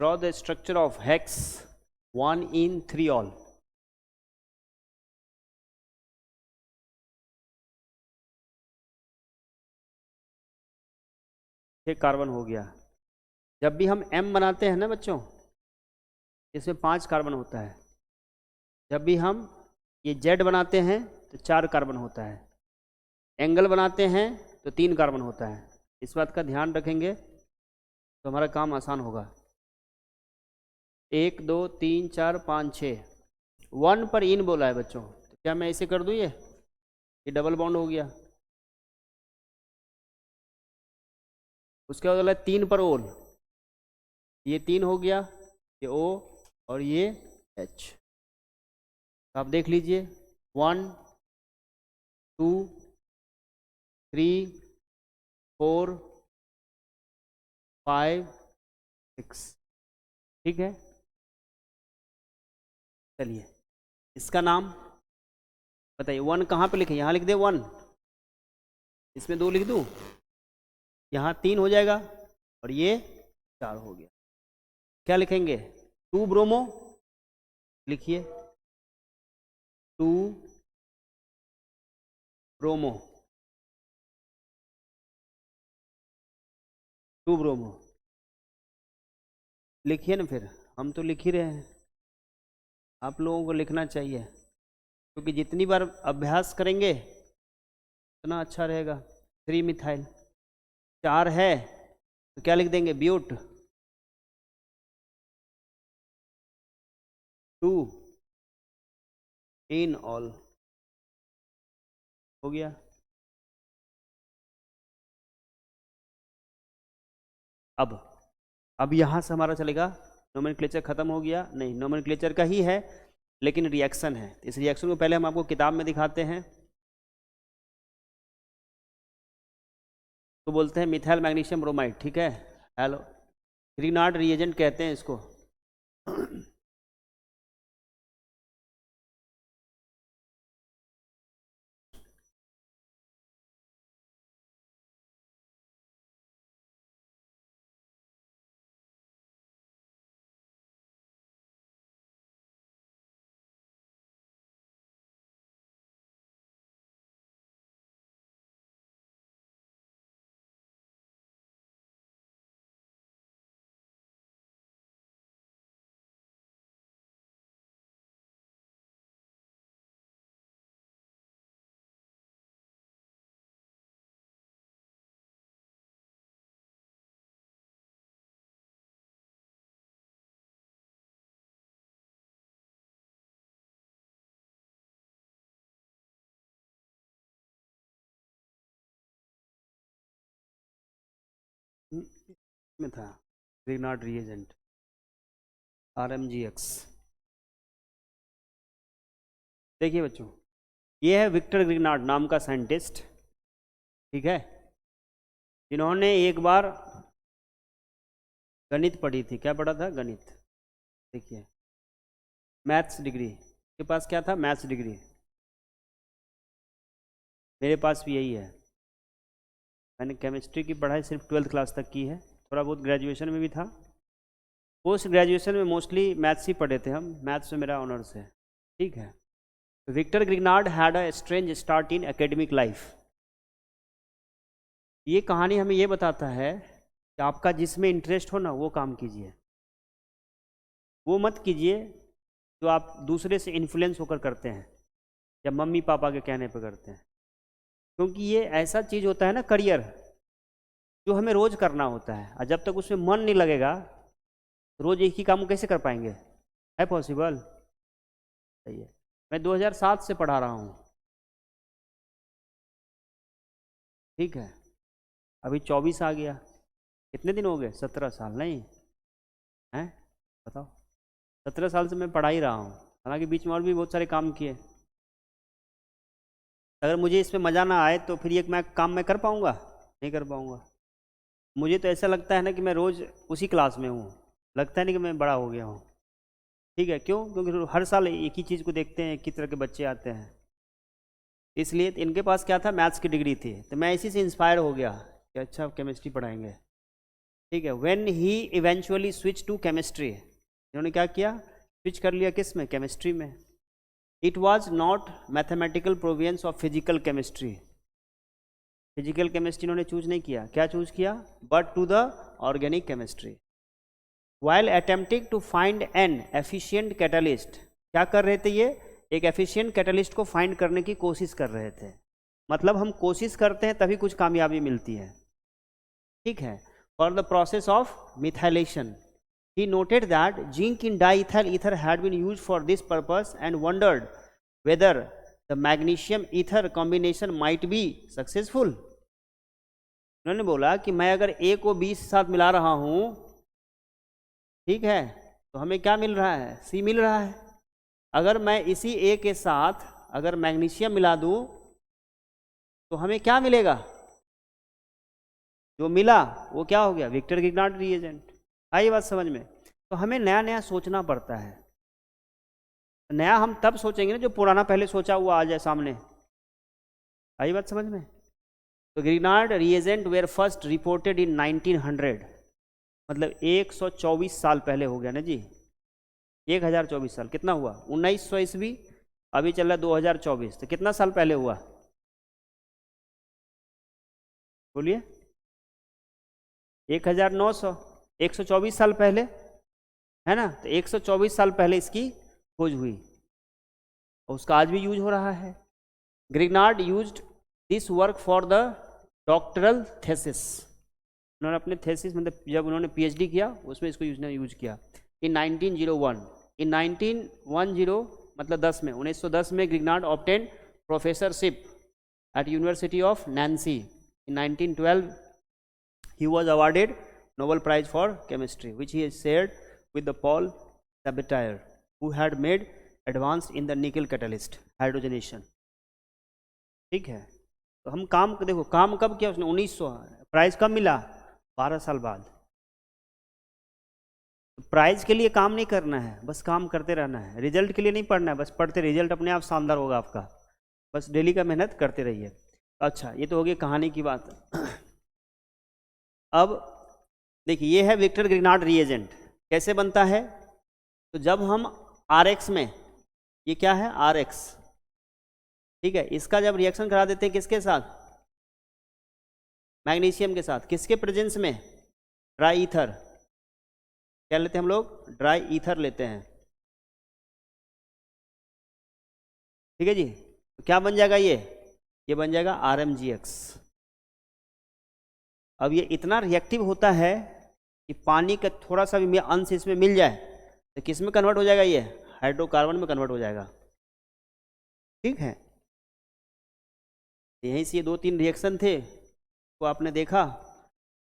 Draw the structure of hex 1 in 3 all. एक कार्बन हो गया। जब भी हम M बनाते हैं ना बच्चों, इसमें 5 कार्बन होता है। जब भी हम ये Z बनाते हैं तो 4 कार्बन होता है। एंगल बनाते हैं तो 3 कार्बन होता है। इस बात का ध्यान रखेंगे तो हमारा काम आसान होगा। 1 2 3 4 5 6, 1 पर इन बोला है बच्चों, तो क्या मैं इसे कर दूँ? ये डबल बॉन्ड हो गया। उसके बाद बोला 3 पर ओल, ये 3 हो गया, ये O और ये H। आप देख लीजिए 1 2 3 4 5 6, ठीक है। चलिए इसका नाम बताइए। 1 कहाँ पे लिखे? यहाँ लिख दे 1, इसमें 2 लिख दूँ, यहाँ 3 हो जाएगा और ये 4 हो गया। क्या लिखेंगे? 2 ब्रोमो लिखिए, 2 ब्रोमो, 2 ब्रोमो लिखिए ना। फिर हम तो लिख ही रहे हैं, आप लोगों को लिखना चाहिए, क्योंकि जितनी बार अभ्यास करेंगे उतना अच्छा रहेगा। 3 मिथाइल, 4 है तो क्या लिख देंगे? ब्यूट, 2 इन ऑल, हो गया। अब यहाँ से हमारा चलेगा, नोमेनक्लेचर खत्म हो गया, नहीं नोमेनक्लेचर का ही है लेकिन रिएक्शन है। इस रिएक्शन को पहले हम आपको किताब में दिखाते हैं। तो बोलते हैं मिथाइल मैग्नीशियम ब्रोमाइड, ठीक है। हेलो, ग्रीनार्ड रिएजेंट कहते हैं इसको। में था ग्रीनार्ड रिएजेंट, RMGX। देखिए बच्चों, ये है विक्टर ग्रीनार्ड नाम का साइंटिस्ट, ठीक है, जिन्होंने एक बार गणित पढ़ी थी, क्या पढ़ा था? गणित। देखिए मैथ्स डिग्री के पास क्या था? Maths degree. मेरे पास भी यही है। मैंने केमिस्ट्री की पढ़ाई सिर्फ 12th क्लास तक की है, थोड़ा बहुत ग्रेजुएशन में भी था। पोस्ट ग्रेजुएशन में मोस्टली मैथ्स ही पढ़े थे हम, मैथ्स में मेरा ऑनर्स है। ठीक है। Victor Grignard had a strange start in academic life. ये कहानी हमें ये बताता है कि आपका जिसमें इंटरेस्ट हो ना वो काम कीजिए, वो मत कीजिए जो आप दूसरे से इन्फ्लुएंस होकर करते हैं या मम्मी पापा के कहने पर करते हैं, क्योंकि ये ऐसा चीज़ होता है ना करियर, जो हमें रोज़ करना होता है, और जब तक उसमें मन नहीं लगेगा रोज़ एक ही काम कैसे कर पाएंगे? है पॉसिबल? सही है। मैं 2007 से पढ़ा रहा हूँ। ठीक है। अभी 24 आ गया, कितने दिन हो गए? 17 साल नहीं हैं? बताओ, 17 साल से मैं पढ़ा ही रहा हूँ, हालांकि बीच में और भी बहुत सारे काम किए। अगर मुझे इसमें मज़ा ना आए तो फिर ये काम मैं कर पाऊँगा? नहीं कर पाऊँगा। मुझे तो ऐसा लगता है ना कि मैं रोज़ उसी क्लास में हूँ, लगता है नहीं कि मैं बड़ा हो गया हूँ। ठीक है, क्यों? क्योंकि हर साल एक ही चीज़ को देखते हैं, एक ही तरह के बच्चे आते हैं, इसलिए इनके पास क्या था? मैथ्स की डिग्री थी, तो मैं इसी से इंस्पायर हो गया कि अच्छा केमिस्ट्री पढ़ाएंगे। ठीक है। When he eventually switch to chemistry, इन्होंने क्या किया? स्विच कर लिया किस में? केमिस्ट्री में। It was not mathematical province of physical chemistry, physical chemistry इन्होंने चूज नहीं किया। क्या चूज किया? But to the organic chemistry. While attempting to find an efficient catalyst, क्या कर रहे थे ये? एक एफिशिएंट कैटलिस्ट को फाइंड करने की कोशिश कर रहे थे। मतलब हम कोशिश करते हैं तभी कुछ कामयाबी मिलती है। ठीक है। For the process of methylation, he noted that zinc in diethyl ether had been used for this purpose and wondered whether the magnesium ether combination might be successful. उन्होंने बोला कि मैं अगर A को B के साथ मिला रहा हूँ, ठीक है, तो हमें क्या मिल रहा है? C मिल रहा है। अगर मैं इसी A के साथ अगर मैग्नीशियम मिला दूँ तो हमें क्या मिलेगा? जो मिला वो क्या हो गया? Victor Grignard reagent. आई बात समझ में? तो हमें नया नया सोचना पड़ता है। नया हम तब सोचेंगे ना जो पुराना पहले सोचा हुआ आ जाए सामने। आई बात समझ में? तो Grignard reagent were first reported in 1900, मतलब 124 साल पहले हो गया ना जी। 1024 साल कितना हुआ? 1900 ईस्वी, अभी चल रहा 2024, तो कितना साल पहले हुआ? बोलिए। 1900, 124 साल पहले, है ना? तो 124 साल पहले इसकी खोज हुई और उसका आज भी यूज हो रहा है। Grignard used this work for the doctoral thesis, उन्होंने अपने थेसिस मतलब जब उन्होंने पीएचडी किया उसमें इसको यूज किया। इन 1901, इन 1910 मतलब 10 में, 1910 में Grignard obtain professorship at university of Nancy. In 1912 he was awarded Nobel Prize for Chemistry, which he shared with the Paul Sabatier, who had made advance in the nickel catalyst hydrogenation. ठीक है। तो हम काम देखो, काम कब किया उसने? 1900। प्राइज कब मिला? 12 साल बाद। तो प्राइज के लिए काम नहीं करना है, बस काम करते रहना है। रिजल्ट के लिए नहीं पढ़ना है, बस पढ़ते, रिजल्ट अपने आप शानदार होगा आपका, बस डेली का मेहनत करते रहिए। अच्छा, ये तो हो गई कहानी की बात। अब देखिए, ये है विक्टर ग्रिग्नार्ड रिएजेंट। कैसे बनता है? तो जब हम RX में, ये क्या है? RX, ठीक है, इसका जब रिएक्शन करा देते हैं किसके साथ? मैग्नीशियम के साथ। किसके प्रेजेंस में? Dry ether. क्या लेते हैं हम लोग? ड्राई ईथर लेते हैं। ठीक है जी। तो क्या बन जाएगा ये बन जाएगा RMGX। अब ये इतना रिएक्टिव होता है कि पानी का थोड़ा सा भी अंश इसमें मिल जाए तो किस में कन्वर्ट हो जाएगा? ये हाइड्रोकार्बन में कन्वर्ट हो जाएगा। ठीक है। यहीं से ये 2-3 रिएक्शन थे वो आपने देखा।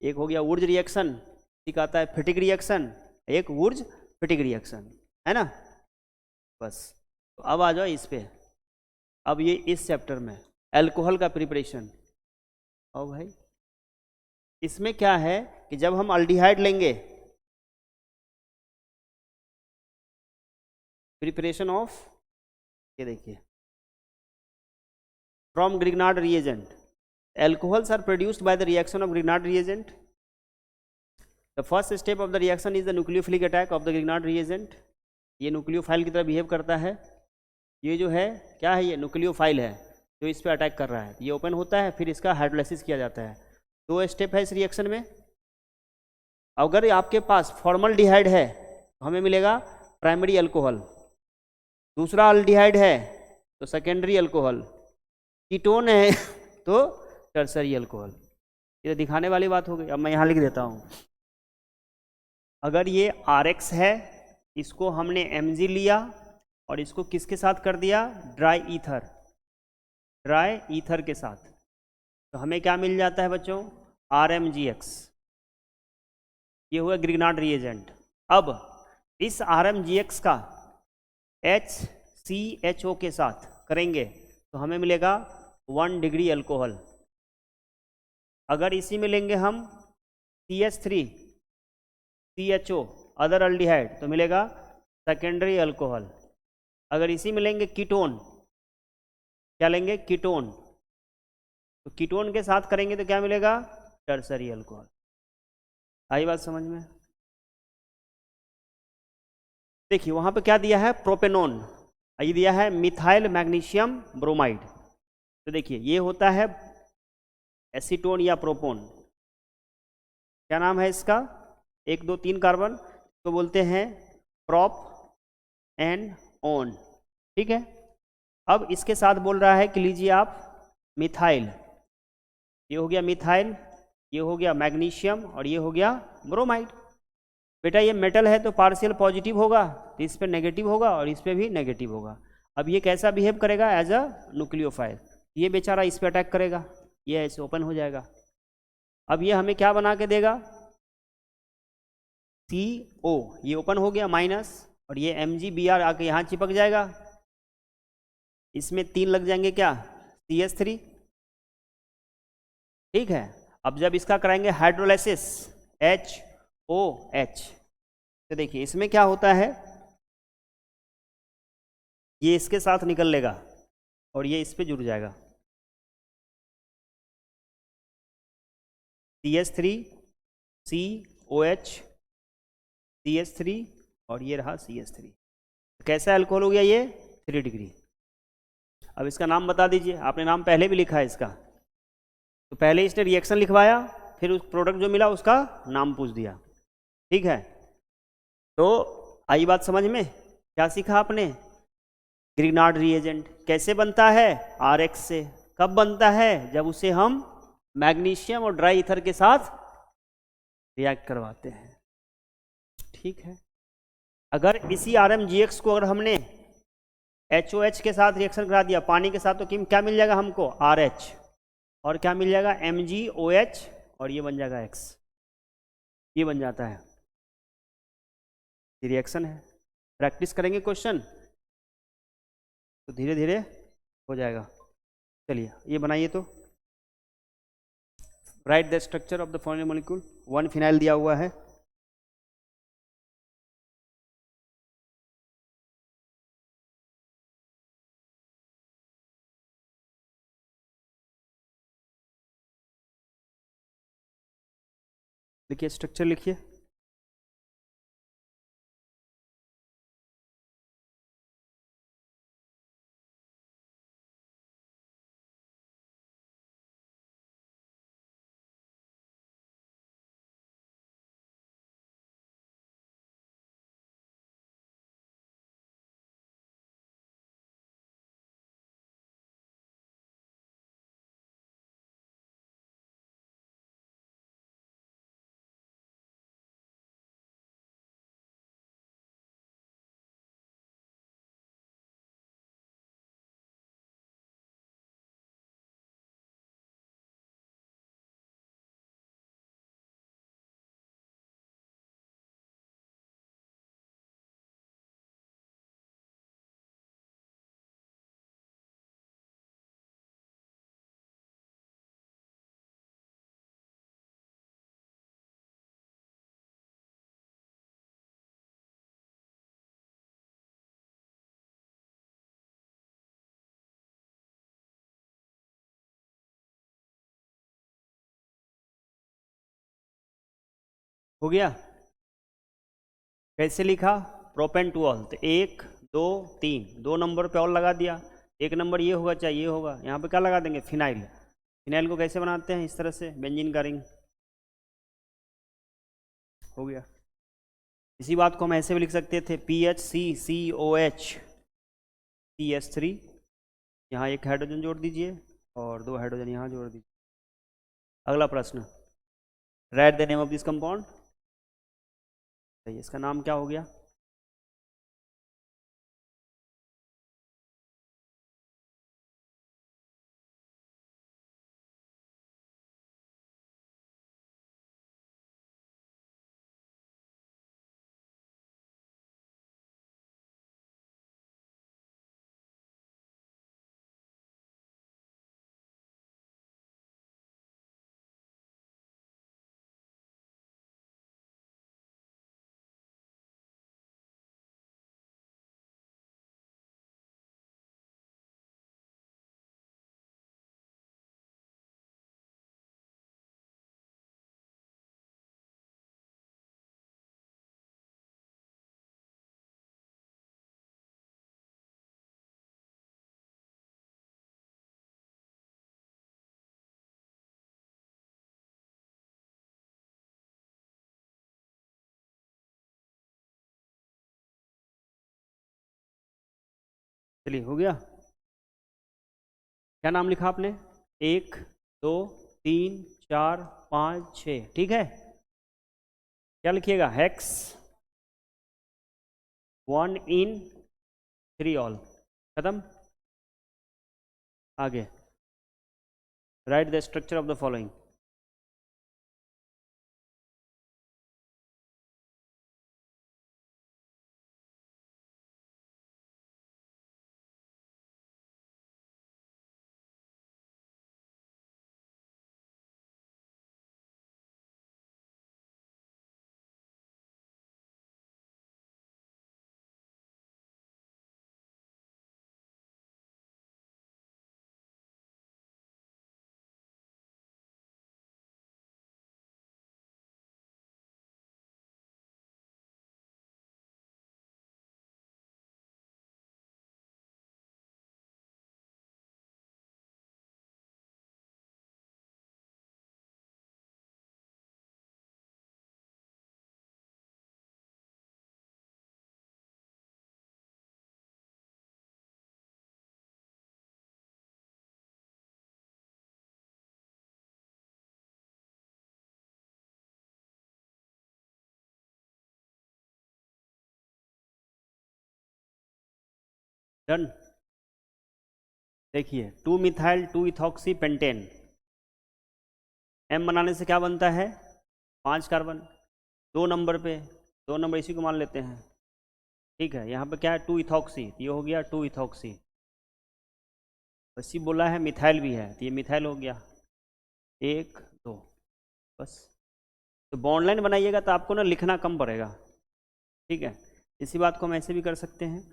एक हो गया वुर्ज रिएक्शन, एक आता है फिटिक रिएक्शन, एक वुर्ज फिटिक रिएक्शन, है ना? बस। तो अब आ जाओ इस पे। अब ये इस चैप्टर में अल्कोहल का प्रिपरेशन। और भाई इसमें क्या है कि जब हम अल्डिहाइड लेंगे प्रिपरेशन ऑफ, ये देखिए, from Grignard reagent, alcohols are produced by the reaction of Grignard reagent. The first step of the reaction is the nucleophilic attack of the Grignard reagent. ये न्यूक्लियोफाइल की तरह बिहेव करता है। ये जो है क्या है, ये न्यूक्लियोफाइल है जो इस पर अटैक कर रहा है। ये ओपन होता है, फिर इसका हाइड्रोलाइसिस किया जाता है। 2 स्टेप है इस रिएक्शन में। अगर आपके पास फॉर्मल्डिहाइड है तो हमें मिलेगा प्राइमरी अल्कोहल, दूसरा अल्डिहाइड है तो सेकेंडरी अल्कोहल, कीटोन है तो टर्सरी अल्कोहल। ये दिखाने वाली बात हो गई। अब मैं यहाँ लिख देता हूँ, अगर ये RX है, इसको हमने Mg लिया और इसको किसके साथ कर दिया, ड्राई ईथर के साथ, तो हमें क्या मिल जाता है बच्चों, RMGX। ये हुआ ग्रिग्नार्ड रिएजेंट। अब इस RMGX का HCHO के साथ करेंगे तो हमें मिलेगा 1 डिग्री अल्कोहल। अगर इसी में लेंगे हम CH3CHO अदर अल्डिहाइड तो मिलेगा सेकेंडरी अल्कोहल। अगर इसी में लेंगे कीटोन, क्या लेंगे, कीटोन, तो कीटोन के साथ करेंगे तो क्या मिलेगा, टर्सरी अल्कोहल। आई बात समझ में? देखिए वहां पे क्या दिया है, प्रोपेनोन, ये दिया है मिथाइल मैग्नीशियम ब्रोमाइड। तो देखिए ये होता है एसीटोन या प्रोपोन। क्या नाम है इसका, 1 2 3 कार्बन, तो बोलते हैं प्रोप एन ओन। ठीक है। अब इसके साथ बोल रहा है कि लीजिए आप मिथाइल, ये हो गया मिथाइल, ये हो गया मैग्नीशियम और ये हो गया ब्रोमाइड। बेटा ये मेटल है तो पार्शियल पॉजिटिव होगा, तो इस पर नेगेटिव होगा और इस पर भी नेगेटिव होगा। अब ये कैसा बिहेव करेगा, एज अ न्यूक्लियोफाइल। ये बेचारा इस पर अटैक करेगा, ये ऐसे ओपन हो जाएगा। अब ये हमें क्या बना के देगा, CO, ये ओपन हो गया माइनस, और ये MgBr आके यहाँ चिपक जाएगा, इसमें 3 लग जाएंगे क्या, CH3। ठीक है। अब जब इसका कराएंगे हाइड्रोलाइसिस HOH, तो देखिए इसमें क्या होता है, ये इसके साथ निकल लेगा और ये इस पे जुड़ जाएगा, CH3 COH CH3 और ये रहा CH3। कैसा अल्कोहल हो गया ये, 3 डिग्री। अब इसका नाम बता दीजिए, आपने नाम पहले भी लिखा है इसका, तो पहले इसने रिएक्शन लिखवाया, फिर उस प्रोडक्ट जो मिला उसका नाम पूछ दिया। ठीक है। तो आई बात समझ में, क्या सीखा आपने, ग्रिग्नार्ड रिएजेंट कैसे बनता है, RX से। कब बनता है, जब उसे हम मैग्नीशियम और ड्राई ईथर के साथ रिएक्ट करवाते हैं। ठीक है। अगर इसी RMGX को अगर हमने HOH के साथ रिएक्शन करा दिया पानी के साथ, तो क्या मिल जाएगा हमको, RH, और क्या मिल जाएगा, MgOH, और ये बन जाएगा X। ये बन जाता है, ये रिएक्शन है। प्रैक्टिस करेंगे क्वेश्चन तो धीरे धीरे हो जाएगा। चलिए ये बनाइए, तो right the structure of the following molecule. 1 phenyl दिया हुआ है, लिखिए स्ट्रक्चर लिखिए। हो गया? कैसे लिखा? प्रोपेन टू ऑल, तो 1 2 3, 2 नंबर पे और लगा दिया, 1 नंबर ये होगा चाहे ये होगा, यहाँ पे क्या लगा देंगे? फिनाइल। फिनाइल को कैसे बनाते हैं? इस तरह से, बेंजीन का रिंग। हो गया। इसी बात को हम ऐसे भी लिख सकते थे, PHCCOH CH3, यहाँ एक हाइड्रोजन जोड़ दीजिए और 2 हाइड्रोजन यहाँ जोड़ दीजिए। अगला प्रश्न, right the name of this compound. इसका नाम क्या हो गया? चलिए, हो गया। क्या नाम लिखा आपने? 1 2 3 4 5 6, ठीक है। क्या लिखिएगा? हेक्स 1 इन 3 ऑल। खत्म। आगे, right the structure of the following. Done. देखिए, 2 मिथाइल 2 इथॉक्सी पेंटेन, M बनाने से क्या बनता है? 5 कार्बन, 2 नंबर पे, 2 नंबर इसी को मान लेते हैं, ठीक है। यहाँ पे क्या है? 2 इथॉक्सी, ये हो गया 2 इथॉक्सी। वैसी बोला है मिथाइल भी है, तो ये मिथाइल हो गया। 1 2, बस। तो बॉन्ड लाइन बनाइएगा तो आपको ना लिखना कम पड़ेगा, ठीक है। इसी बात को हम ऐसे भी कर सकते हैं,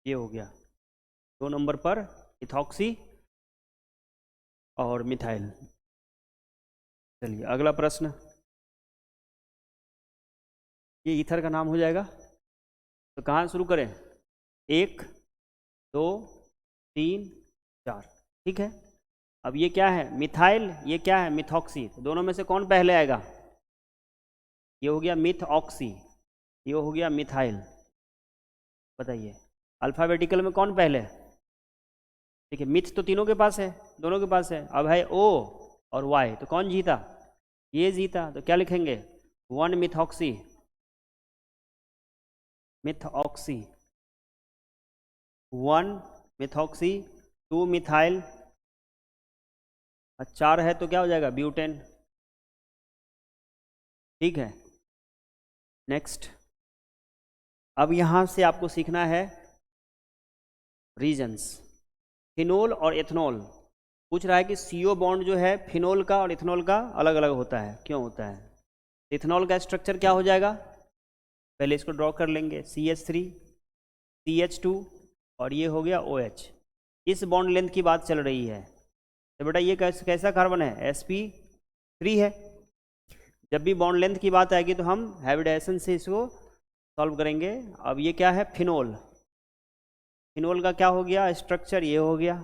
ये हो गया 2 नंबर पर इथॉक्सी और मिथाइल। चलिए, अगला प्रश्न, ये ईथर का नाम हो जाएगा, तो कहाँ शुरू करें? 1 2 3 4, ठीक है। अब ये क्या है? मिथाइल, ये क्या है? मिथॉक्सी। तो दोनों में से कौन पहले आएगा? ये हो गया मिथऑक्सी, ये हो गया मिथाइल। बताइए, अल्फाबेटिकल में कौन पहले? देखिए, मिथ तो तीनों के पास है, दोनों के पास है। अब है O और Y, तो कौन जीता? ये जीता। तो क्या लिखेंगे? 1 मिथॉक्सी, मिथऑक्सी, 1 मिथॉक्सी, 2 मिथाइल, 4 है तो क्या हो जाएगा? ब्यूटेन, ठीक है। नेक्स्ट, अब यहाँ से आपको सीखना है रीजन्स। फिनोल और एथनॉल, पूछ रहा है कि CO बॉन्ड जो है फिनोल का और इथेनॉल का अलग अलग होता है, क्यों होता है? इथेनॉल का स्ट्रक्चर क्या हो जाएगा? पहले इसको ड्रॉ कर लेंगे, CH3 CH2 और ये हो गया OH। इस बॉन्ड लेंथ की बात चल रही है, तो बेटा ये कैसा कार्बन है, sp3 है। जब भी बॉन्ड लेंथ की बात आएगी तो हम हाइब्रिडाइजेशन से इसको सॉल्व करेंगे। अब ये क्या है, फिनोल। फिनोल का क्या हो गया स्ट्रक्चर, ये हो गया,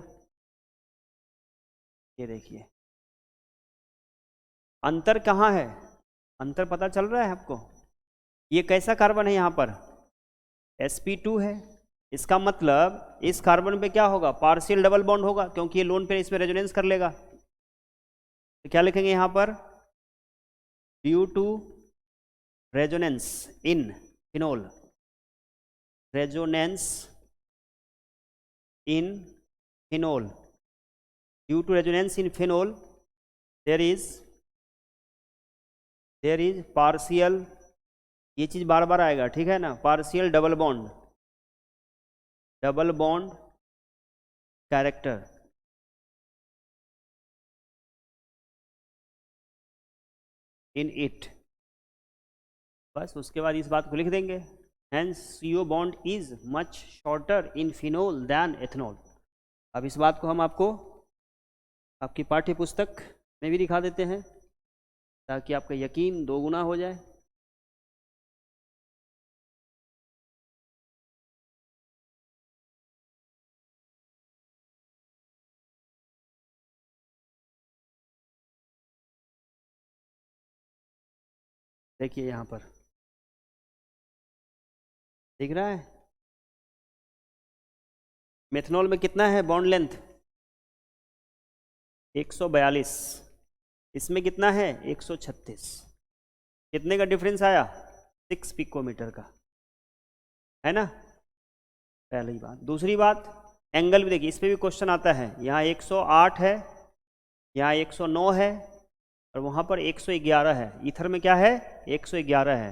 ये देखिए। अंतर कहाँ है, अंतर पता चल रहा है आपको? ये कैसा कार्बन है, यहाँ पर sp2 है। इसका मतलब इस कार्बन पे क्या होगा, पार्शियल डबल बॉन्ड होगा, क्योंकि ये लोन पेयर इसमें रेजोनेंस कर लेगा। तो क्या लिखेंगे यहाँ पर, due to resonance in phenol, resonance in phenol, due to resonance in phenol there is partial, ये चीज बार बार आएगा, ठीक है ना, partial double bond character in it. बस उसके बाद इस बात को लिख देंगे, hence CO bond is much shorter in phenol than ethanol. अब इस बात को हम आपको आपकी पाठ्य पुस्तक में भी दिखा देते हैं ताकि आपका यकीन दोगुना हो जाए। देखिए यहाँ पर दिख रहा है, मेथनॉल में कितना है बॉन्ड लेंथ, 142, इसमें कितना है 136। कितने का डिफरेंस आया, 6 पिकोमीटर का, है ना, पहली बात। दूसरी बात, एंगल भी देखिए, इस पे भी क्वेश्चन आता है, यहाँ 108 है, यहाँ 109 है, और वहाँ पर 111 है। ईथर में क्या है, 111 है।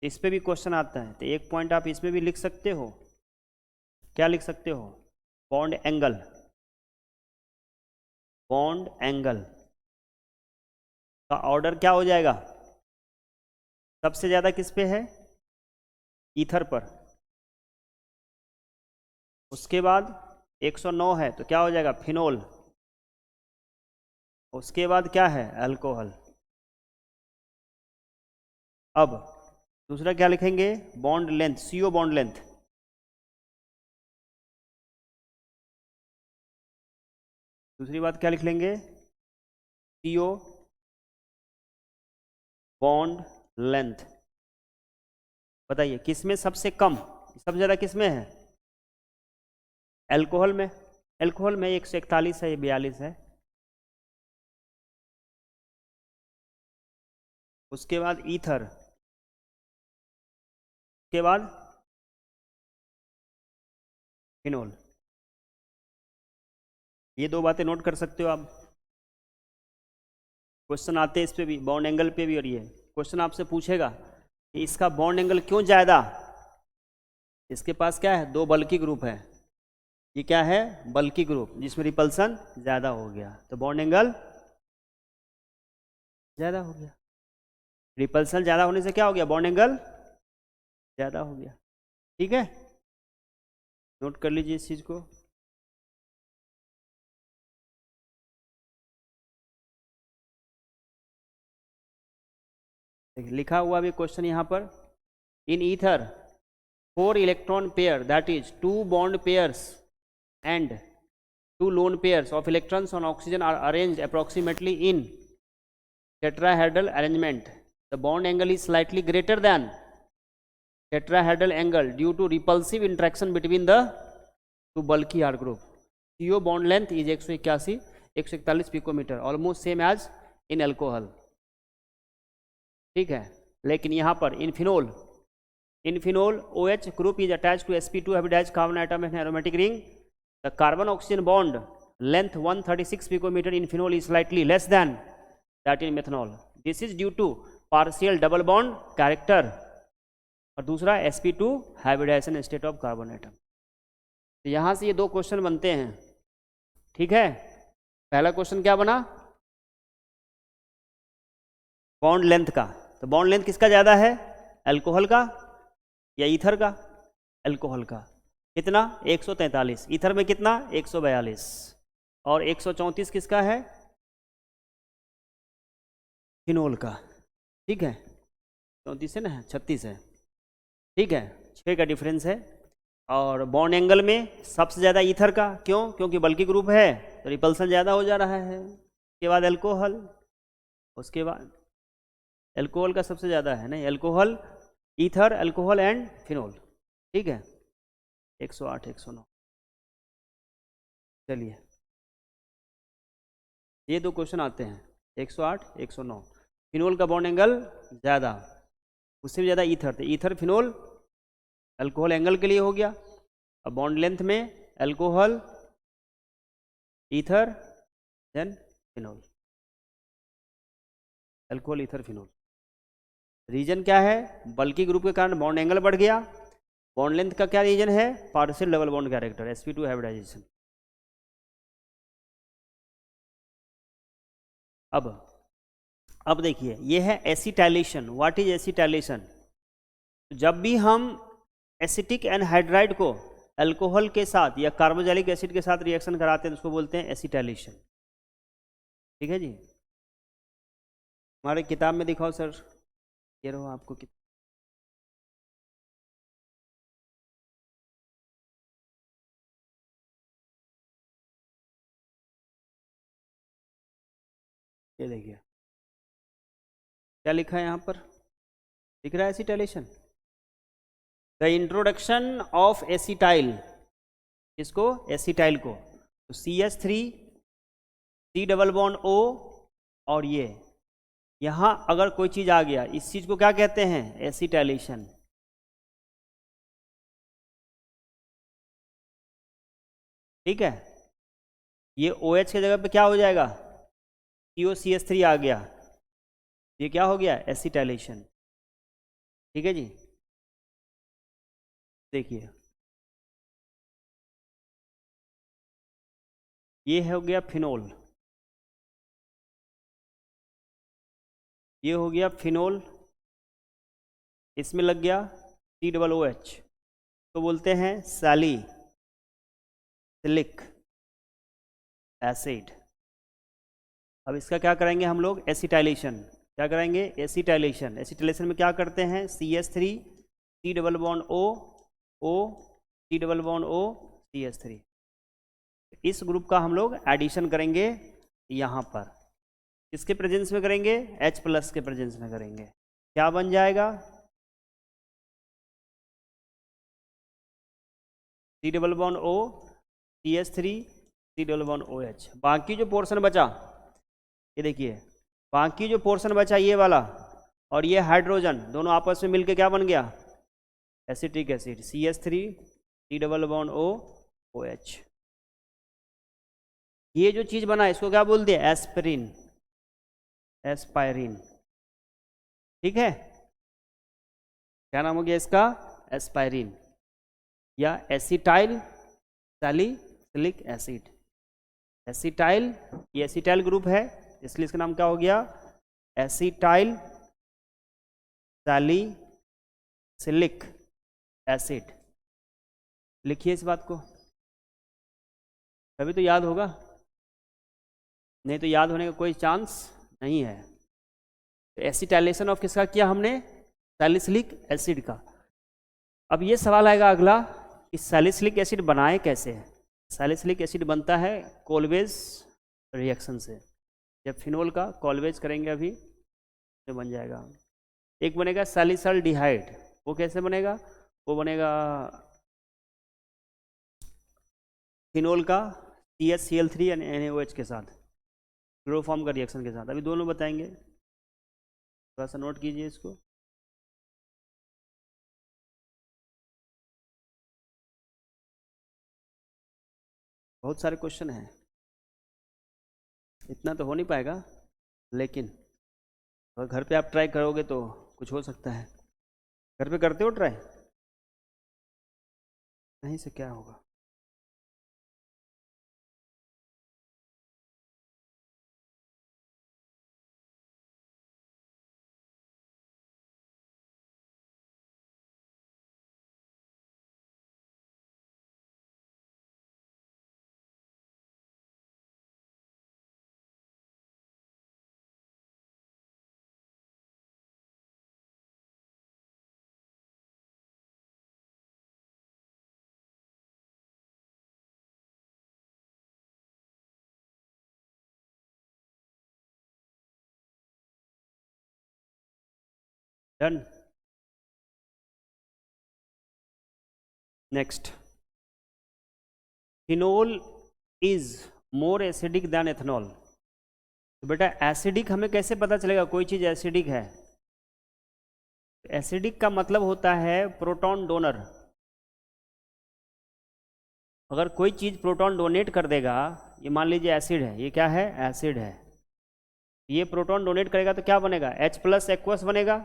इस पे भी क्वेश्चन आता है, तो एक पॉइंट आप इसमें भी लिख सकते हो, क्या लिख सकते हो, बॉन्ड एंगल का ऑर्डर क्या हो जाएगा, सबसे ज़्यादा किस पे है, ईथर पर, उसके बाद 109 है तो क्या हो जाएगा, फिनोल, उसके बाद क्या है, अल्कोहल। अब दूसरा क्या लिखेंगे, bond length, CO bond length, दूसरी बात क्या लिख लेंगे, CO बॉन्ड लेंथ। बताइए किसमें सबसे कम, सबसे ज़्यादा किसमें है, अल्कोहल में। अल्कोहल में 141 है, ये 42 है। उसके बाद ईथर, उसके बाद फिनोल। ये दो बातें नोट कर सकते हो आप, क्वेश्चन आते हैं इस पे भी, बॉन्ड एंगल पे भी। और ये क्वेश्चन आपसे पूछेगा कि इसका बॉन्ड एंगल क्यों ज़्यादा, इसके पास क्या है, 2 बल्की ग्रुप है, ये क्या है, बल्की ग्रुप, जिसमें रिपल्सन ज़्यादा हो गया, तो बॉन्ड एंगल ज़्यादा हो गया। रिपल्सन ज़्यादा होने से क्या हो गया, बॉन्ड एंगल ज़्यादा हो गया। ठीक है, नोट कर लीजिए इस चीज़ को। लिखा हुआ भी क्वेश्चन यहाँ पर, in ether 4 electron pair, that is 2 bond pairs and 2 lone pairs of electrons on oxygen are arranged approximately in tetrahedral arrangement. The bond angle is slightly greater than tetrahedral angle due to repulsive interaction between the 2 bulky R group. CO bond length is 141 picometre, almost same as in alcohol. ठीक है, लेकिन यहाँ पर in phenol OH group is attached to sp2 hybridized carbon atom and aromatic ring. The carbon oxygen bond length 136 picometer in phenol is slightly less than that in methanol. This is due to partial double bond character, और दूसरा sp2 hybridization state of carbon atom. तो यहाँ से ये 2 question बनते हैं। ठीक है, पहला क्वेश्चन क्या बना, बॉन्ड लेंथ का। तो बॉन्ड लेंथ किसका ज़्यादा है, अल्कोहल का या ईथर का, अल्कोहल का। कितना, 143, ईथर में कितना, 142। और 134 किसका है? फिनोल का। ठीक है, 34 है ना, 36 है। ठीक है, 6 का डिफरेंस है। और बॉन्ड एंगल में सबसे ज़्यादा ईथर का, क्यों? क्योंकि बल्कि ग्रुप है तो रिपल्सन ज़्यादा हो जा रहा है। उसके बाद अल्कोहल, उसके बाद अल्कोहल का सबसे ज़्यादा है ना, alcohol, ether, alcohol and phenol. ठीक है, 108 109। चलिए, ये दो क्वेश्चन आते हैं, 108 109। फिनोल का बॉन्ड एंगल ज़्यादा, उससे भी ज़्यादा ईथर, तो ईथर फिनोल अल्कोहल एंगल के लिए हो गया। अब बॉन्ड लेंथ में alcohol, ether, then phenol, alcohol, ether, phenol. Reason क्या है? बल्कि ग्रुप के कारण बॉन्ड एंगल बढ़ गया। बॉन्ड लेंथ का क्या रीजन है? Partial double bond character, sp2 hybridisation. अब देखिए, ये है एसिटाइलेशन। What is acetylation? जब भी हम एसिटिक एनहाइड्राइड को अल्कोहल के साथ या कार्बोक्सिलिक एसिड के साथ रिएक्शन कराते हैं तो उसको बोलते हैं एसिटाइलेशन। ठीक है जी, हमारे किताब में दिखाओ सर, ये रहो आपको किताब। ये देखिए क्या लिखा है यहाँ पर, दिख रहा है acetylation. The introduction of acetyl, इसको एसिटाइल को, तो CH3 C double bond O, और ये यहाँ अगर कोई चीज आ गया, इस चीज को क्या कहते हैं? एसिटाइलेशन। ठीक है, ये OH की जगह पे क्या हो जाएगा? COCH3 आ गया, ये क्या हो गया? एसिटाइलेशन। ठीक है जी, देखिए ये हो गया फिनोल, ये हो गया फिनोल, इसमें लग गया COOH, तो बोलते हैं सैलिसिलिक एसिड। अब इसका क्या करेंगे हम लोग? एसिटाइलेशन। क्या करेंगे? एसिटाइलेशन। एसिटाइलेशन में क्या करते हैं? CH3 C double bond O, O, C double bond O, CH3, इस ग्रुप का हम लोग एडिशन करेंगे यहाँ पर। किसके प्रेजेंस में करेंगे? H+ के प्रेजेंस में करेंगे। क्या बन जाएगा? C double bond O, CH3 C double bond OH। बाकी जो पोर्शन बचा, ये देखिए, बाकी जो पोर्शन बचा ये वाला और ये हाइड्रोजन, दोनों आपस में मिलके क्या बन गया? Acetic acid, CH3 C double bond O, OH। ये जो चीज बना इसको क्या बोलते हैं? एस्पिरिन, एस्पायरिन। ठीक है, क्या नाम हो गया इसका? एस्पायरिन, या एसिटाइल सैलिसिलिक एसिड। एसिटाइल, ये एसिटाइल ग्रुप है, इसलिए इसका नाम क्या हो गया? Acetyl salicylic acid. लिखिए इस बात को, तभी तो याद होगा, नहीं तो याद होने का कोई चांस नहीं है। तो एसिटाइलेशन ऑफ किसका किया हमने? सैलिसिलिक एसिड का। अब ये सवाल आएगा अगला कि सैलिसिलिक एसिड बनाए कैसे? सैलिसिलिक एसिड बनता है कोलवेज रिएक्शन से। जब फिनोल का कोलवेज करेंगे अभी तो बन जाएगा। एक बनेगा सैलिसल्डिहाइड, वो कैसे बनेगा? वो बनेगा फिनोल का CHCl3 और NaOH के साथ, क्लोरोफॉर्म का रिएक्शन के साथ। अभी दोनों बताएंगे, थोड़ा सा नोट कीजिए इसको। बहुत सारे क्वेश्चन हैं, इतना तो हो नहीं पाएगा, लेकिन अगर घर पे आप ट्राई करोगे तो कुछ हो सकता है। घर पे करते हो ट्राई? नहीं से क्या होगा? Done. Next, phenol is more acidic then ethanol. तो बेटा एसिडिक हमें कैसे पता चलेगा कोई चीज़ एसिडिक है? एसिडिक का मतलब होता है प्रोटॉन डोनर। अगर कोई चीज़ प्रोटॉन डोनेट कर देगा, ये मान लीजिए एसिड है, ये क्या है? एसिड है। ये प्रोटॉन डोनेट करेगा तो क्या बनेगा? H+ एक्वस बनेगा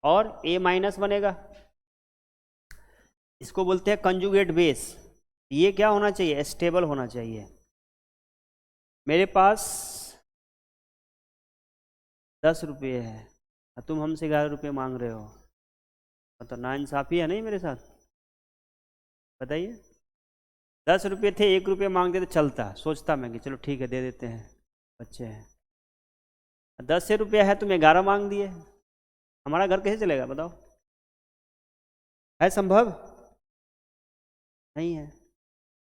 और A- बनेगा। इसको बोलते हैं कंजुगेट बेस। ये क्या होना चाहिए? स्टेबल होना चाहिए। मेरे पास 10 रुपये है, तुम हमसे 11 रुपये मांग रहे हो, तो नाइंसाफ़ी है नहीं मेरे साथ? बताइए। 10 रुपये थे, 1 रुपये मांगते तो चलता, सोचता मैं कि चलो ठीक है दे देते हैं, बच्चे हैं। 10 रुपया है, तुम 11 मांग दिए, हमारा घर कैसे चलेगा बताओ? है संभव? नहीं है।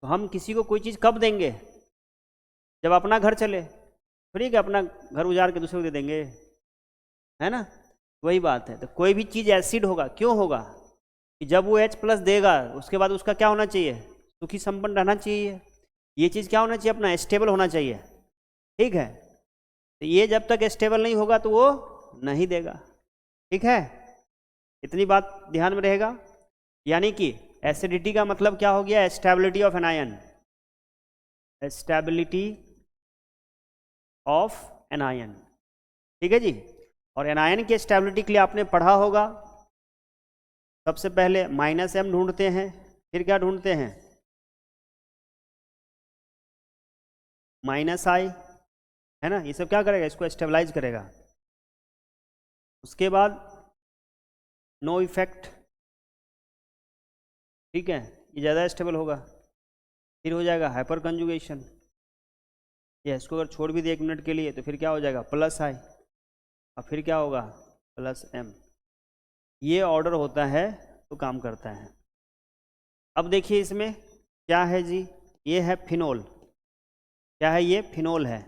तो हम किसी को कोई चीज़ कब देंगे? जब अपना घर चले। ठीक है, अपना घर उजाड़ के दूसरे को दे देंगे, है ना? वही बात है। तो कोई भी चीज़ एसिड होगा, क्यों होगा? कि जब वो H+ देगा उसके बाद उसका क्या होना चाहिए? सुखी संपन्न रहना चाहिए। ये चीज़ क्या होना चाहिए? अपना स्टेबल होना चाहिए। ठीक है, तो ये जब तक स्टेबल नहीं होगा तो वो नहीं देगा। ठीक है, इतनी बात ध्यान में रहेगा। यानी कि एसिडिटी का मतलब क्या हो गया? Stability of anion. Stability of anion, ठीक है जी। और एन आयन की स्टेबिलिटी के लिए आपने पढ़ा होगा, सबसे पहले -m ढूंढते हैं, फिर क्या ढूंढते हैं? -I, है ना? ये सब क्या करेगा? इसको स्टेबलाइज करेगा। उसके बाद नो इफेक्ट, ठीक है, ये ज़्यादा स्टेबल होगा। फिर हो जाएगा हाइपर कंजुगेशन, ये इसको अगर छोड़ भी दे 1 मिनट के लिए तो फिर क्या हो जाएगा? +I, और फिर क्या होगा? +M। ये ऑर्डर होता है तो काम करता है। अब देखिए इसमें क्या है जी? ये है फिनोल। क्या है ये? फिनोल है।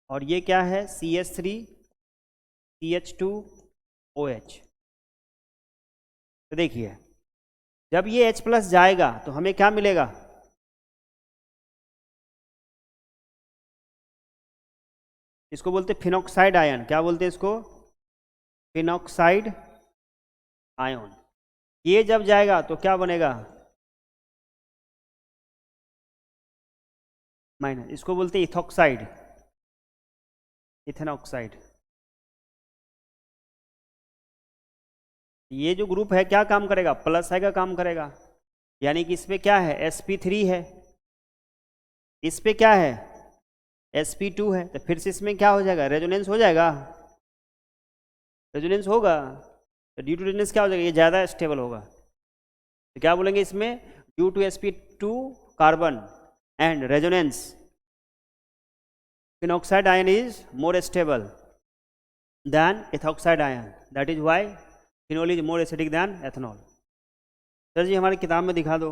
और ये क्या है? CH3CH2OH। तो देखिए जब ये H+ जाएगा तो हमें क्या मिलेगा? इसको बोलते हैं फिनॉक्साइड आयन। क्या बोलते हैं इसको? Phenoxide ion. ये जब जाएगा तो क्या बनेगा? माइनस। इसको बोलते हैं इथॉक्साइड, इथेन ऑक्साइड। ये जो ग्रुप है क्या काम करेगा? +I का काम करेगा। यानी कि इसमें क्या है? sp3 है, इस पे क्या है? sp2 है। तो फिर से इसमें क्या हो जाएगा? रेजोनेंस हो जाएगा। रेजोनेंस होगा तो ड्यू टू रेजोनेंस क्या हो जाएगा? ये ज़्यादा स्टेबल होगा। तो क्या बोलेंगे इसमें? Due to sp2 carbon and resonance, phenoxide ion is more stable than ethoxide ion. That is why phenol is more acidic than ethanol. Sir जी हमारी किताब में दिखा दो,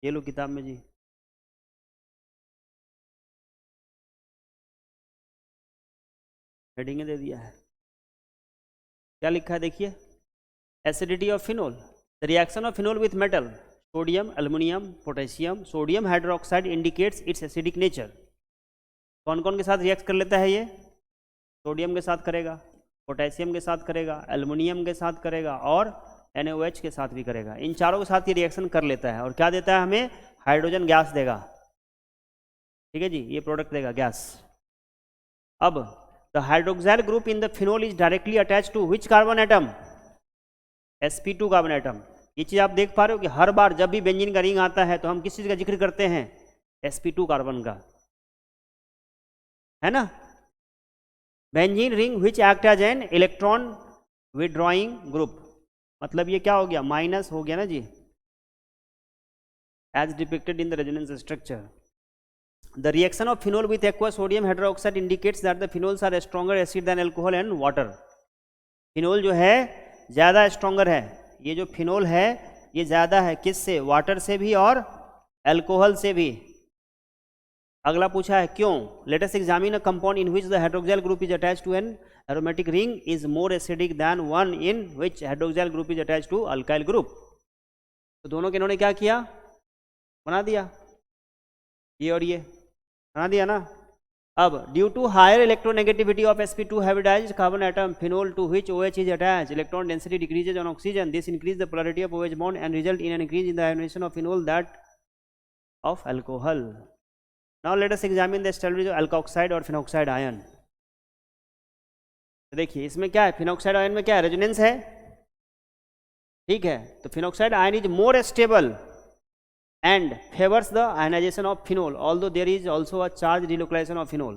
ये लो किताब में जी। हेडिंग दे दिया है, क्या लिखा है देखिए? Acidity of phenol. The reaction of phenol with metal sodium, aluminium, potassium, sodium hydroxide indicates it's acidic nature. कौन कौन के साथ रिएक्ट कर लेता है ये? सोडियम के साथ करेगा, पोटेशियम के साथ करेगा, एल्युमिनियम के साथ करेगा और NaOH के साथ भी करेगा। इन चारों के साथ ये रिएक्शन कर लेता है और क्या देता है हमें? हाइड्रोजन गैस देगा। ठीक है जी, ये प्रोडक्ट देगा गैस। अब the hydroxyl group in the phenol is directly attach to which carbon atom? sp2 carbon atom. ये चीज़ आप देख पा रहे हो कि हर बार जब भी बेंजीन का रिंग आता है तो हम किस चीज़ का जिक्र करते हैं? sp2 कार्बन का, है ना? Benzene ring which act as an electron withdrawing group. मतलब ये क्या हो गया? माइनस हो गया ना जी, as depicted in the resonance structure. The reaction of phenol with aqua sodium hydroxide indicates that the phenols are stronger acid than alcohol and water. Phenol जो है ज़्यादा स्ट्रॉन्गर है। ये जो फिनोल है ये ज़्यादा है, किससे? वाटर से भी और अल्कोहल से भी। अगला पूछा है क्यों. Let us examine a compound in which the hydroxyl group is attached to an aromatic ring is more acidic than one in which hydroxyl group is attached to alkyl group. तो दोनों के इन्होंने क्या किया, बना दिया, ये और ये बना दिया ना. अब due to higher electronegativity of sp2 hybridized carbon atom phenol to which OH is attached, electron density decreases on oxygen. This increase the polarity of OH bond and result in an increase in the ionization of phenol that of alcohol. Now let us examine the stability of alkoxide और phenoxide ion. तो देखिए इसमें क्या है, phenoxide ion में क्या है, resonance है, ठीक है. तो phenoxide ion is more stable and favors the ionization of phenol, although there is also a charge delocalization of phenol.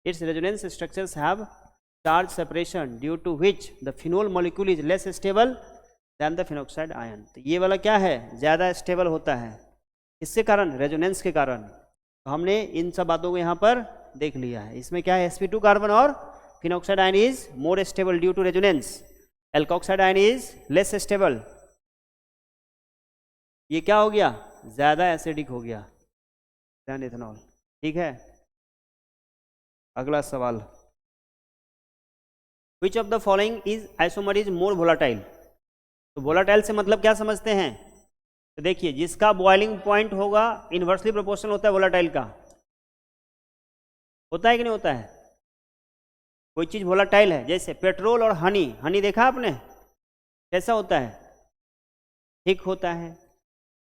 Its resonance structures have charge separation due to which the phenol molecule is less stable than the phenoxide ion. तो ये वाला क्या है, ज़्यादा stable होता है, इसके कारण, रेजोनेंस के कारण. तो हमने इन सब बातों को यहाँ पर देख लिया है. इसमें क्या है, sp2 कार्बन और phenoxide ion is more stable due to resonance, alkoxide ion is less stable. ये क्या हो गया, ज़्यादा एसिडिक हो गया दैन इथेनॉल. ठीक है. अगला सवाल, which of the following is isomer is more volatile. तो वोलाटाइल से मतलब क्या समझते हैं, तो देखिए जिसका बॉइलिंग पॉइंट होगा इनवर्सली प्रोपोर्शनल होता है वोलाटाइल का, होता है कि नहीं होता है. कोई चीज़ वोलाटाइल है, जैसे पेट्रोल और हनी, हनी देखा आपने कैसा होता है, ठीक होता है.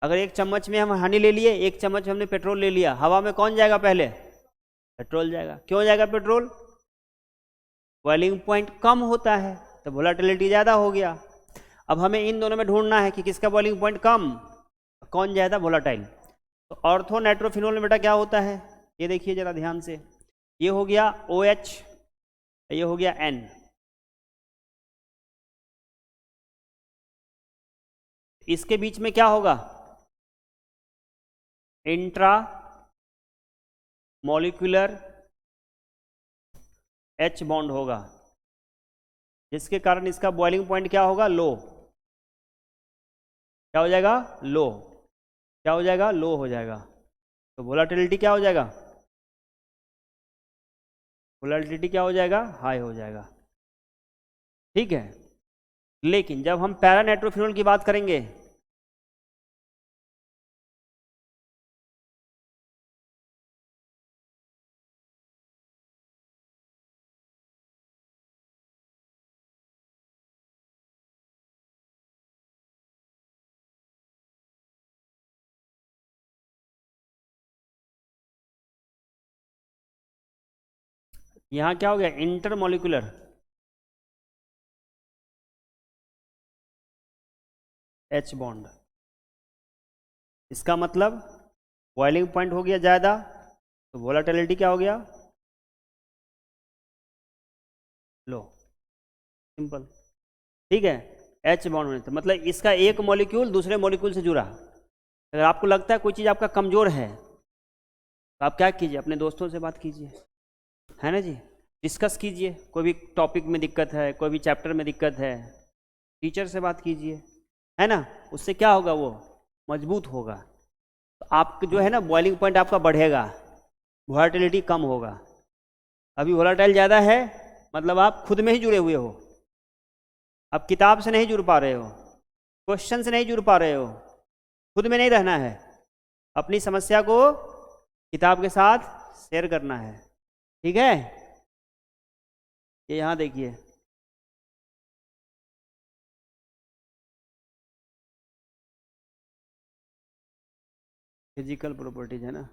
अगर एक चम्मच में हम हनी ले लिए, एक चम्मच हमने पेट्रोल ले लिया, हवा में कौन जाएगा पहले, पेट्रोल जाएगा. क्यों जाएगा पेट्रोल, बॉइलिंग पॉइंट कम होता है तो वोलाटिलिटी ज़्यादा हो गया. अब हमें इन दोनों में ढूंढना है कि किसका बॉइलिंग पॉइंट कम, कौन ज़्यादा वोलाटाइल. तो ऑर्थो नाइट्रोफिनोल में बेटा क्या होता है, ये देखिए जरा ध्यान से, ये हो गया OH, ये हो गया N. इसके बीच में क्या होगा, इंट्रा मॉलिक्यूलर H बॉन्ड होगा, जिसके कारण इसका बॉइलिंग पॉइंट क्या होगा, लो. क्या हो जाएगा, लो. क्या हो जाएगा, लो हो जाएगा. तो वोलाटिलिटी क्या हो जाएगा, वोलाटिलिटी क्या हो जाएगा, हाई हो जाएगा. ठीक है. लेकिन जब हम पैरा नाइट्रोफिनोल की बात करेंगे, यहाँ क्या हो गया, इंटरमोलिकुलर H बॉन्ड. इसका मतलब बॉइलिंग पॉइंट हो गया ज़्यादा, तो वोलाटिलिटी क्या हो गया, लो. सिंपल. ठीक है. H बॉन्ड होने तो मतलब इसका एक मॉलिक्यूल दूसरे मॉलिक्यूल से जुड़ा. अगर आपको लगता है कोई चीज़ आपका कमज़ोर है, तो आप क्या कीजिए, अपने दोस्तों से बात कीजिए, है ना जी, डिस्कस कीजिए. कोई भी टॉपिक में दिक्कत है, कोई भी चैप्टर में दिक्कत है, टीचर से बात कीजिए, है ना. उससे क्या होगा, वो मजबूत होगा. तो आप जो है ना बॉइलिंग पॉइंट आपका बढ़ेगा, वोलाटिलिटी कम होगा. अभी वोलाटाइल ज़्यादा है, मतलब आप खुद में ही जुड़े हुए हो, आप किताब से नहीं जुड़ पा रहे हो, क्वेश्चन से नहीं जुड़ पा रहे हो, खुद में नहीं रहना है, अपनी समस्या को किताब के साथ शेयर करना है. ठीक है. ये यहाँ देखिए, फिजिकल प्रॉपर्टीज है ना.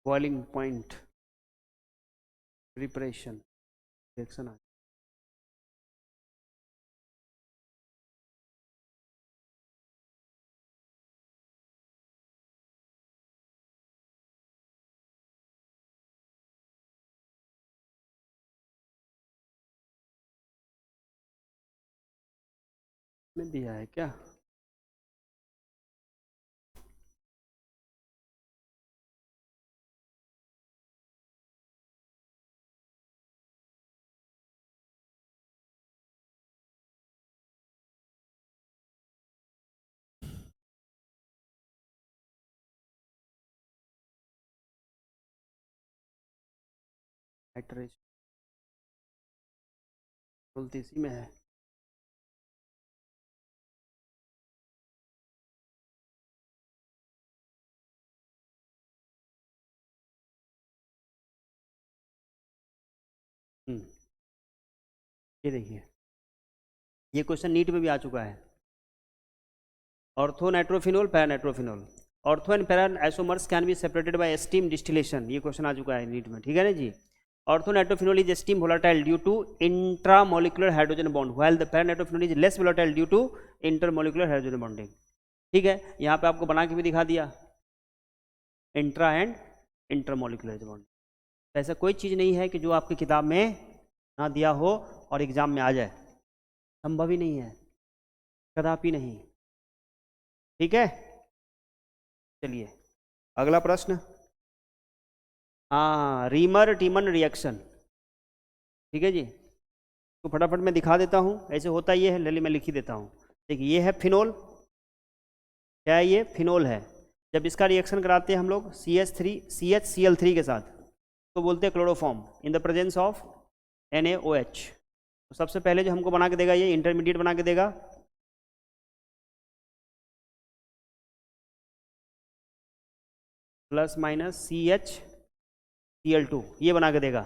Boiling point preparation reaction. में दिया है क्या, नाइट्रेशन बोलते इसी में है। ये देखिए, ये क्वेश्चन नीट में भी आ चुका है। Ortho nitrophenol, para nitrophenol, ortho and para isomers can be separated by steam distillation, ये क्वेश्चन आ चुका है नीट में, ठीक है ना जी। Ortho nitrophenol is steam volatile due to intramolecular hydrogen bond, while the para nitrophenol is less volatile due to intermolecular hydrogen bonding. ठीक है, यहाँ पे आपको बना के भी दिखा दिया इंट्रा एंड इंटरमोलिकुलर बॉन्ड। ऐसा कोई चीज़ नहीं है कि जो आपकी किताब में ना दिया हो और एग्जाम में आ जाए, संभव ही नहीं है, कदापि नहीं। ठीक है, चलिए अगला प्रश्न। हाँ, रीमर टीमन रिएक्शन, ठीक है जी। तो फटाफट मैं दिखा देता हूँ, ऐसे होता ये है, लली मैं लिख ही देता हूँ। देखिए ये है फिनोल, क्या है ये, फिनोल है। जब इसका रिएक्शन कराते हैं हम लोग CH3CHCl3 के साथ, तो बोलते हैं chloroform in the presence of NaOH। तो सबसे पहले जो हमको बना के देगा, ये इंटरमीडिएट बना के देगा, प्लस माइनस CHCl2, ये बना के देगा।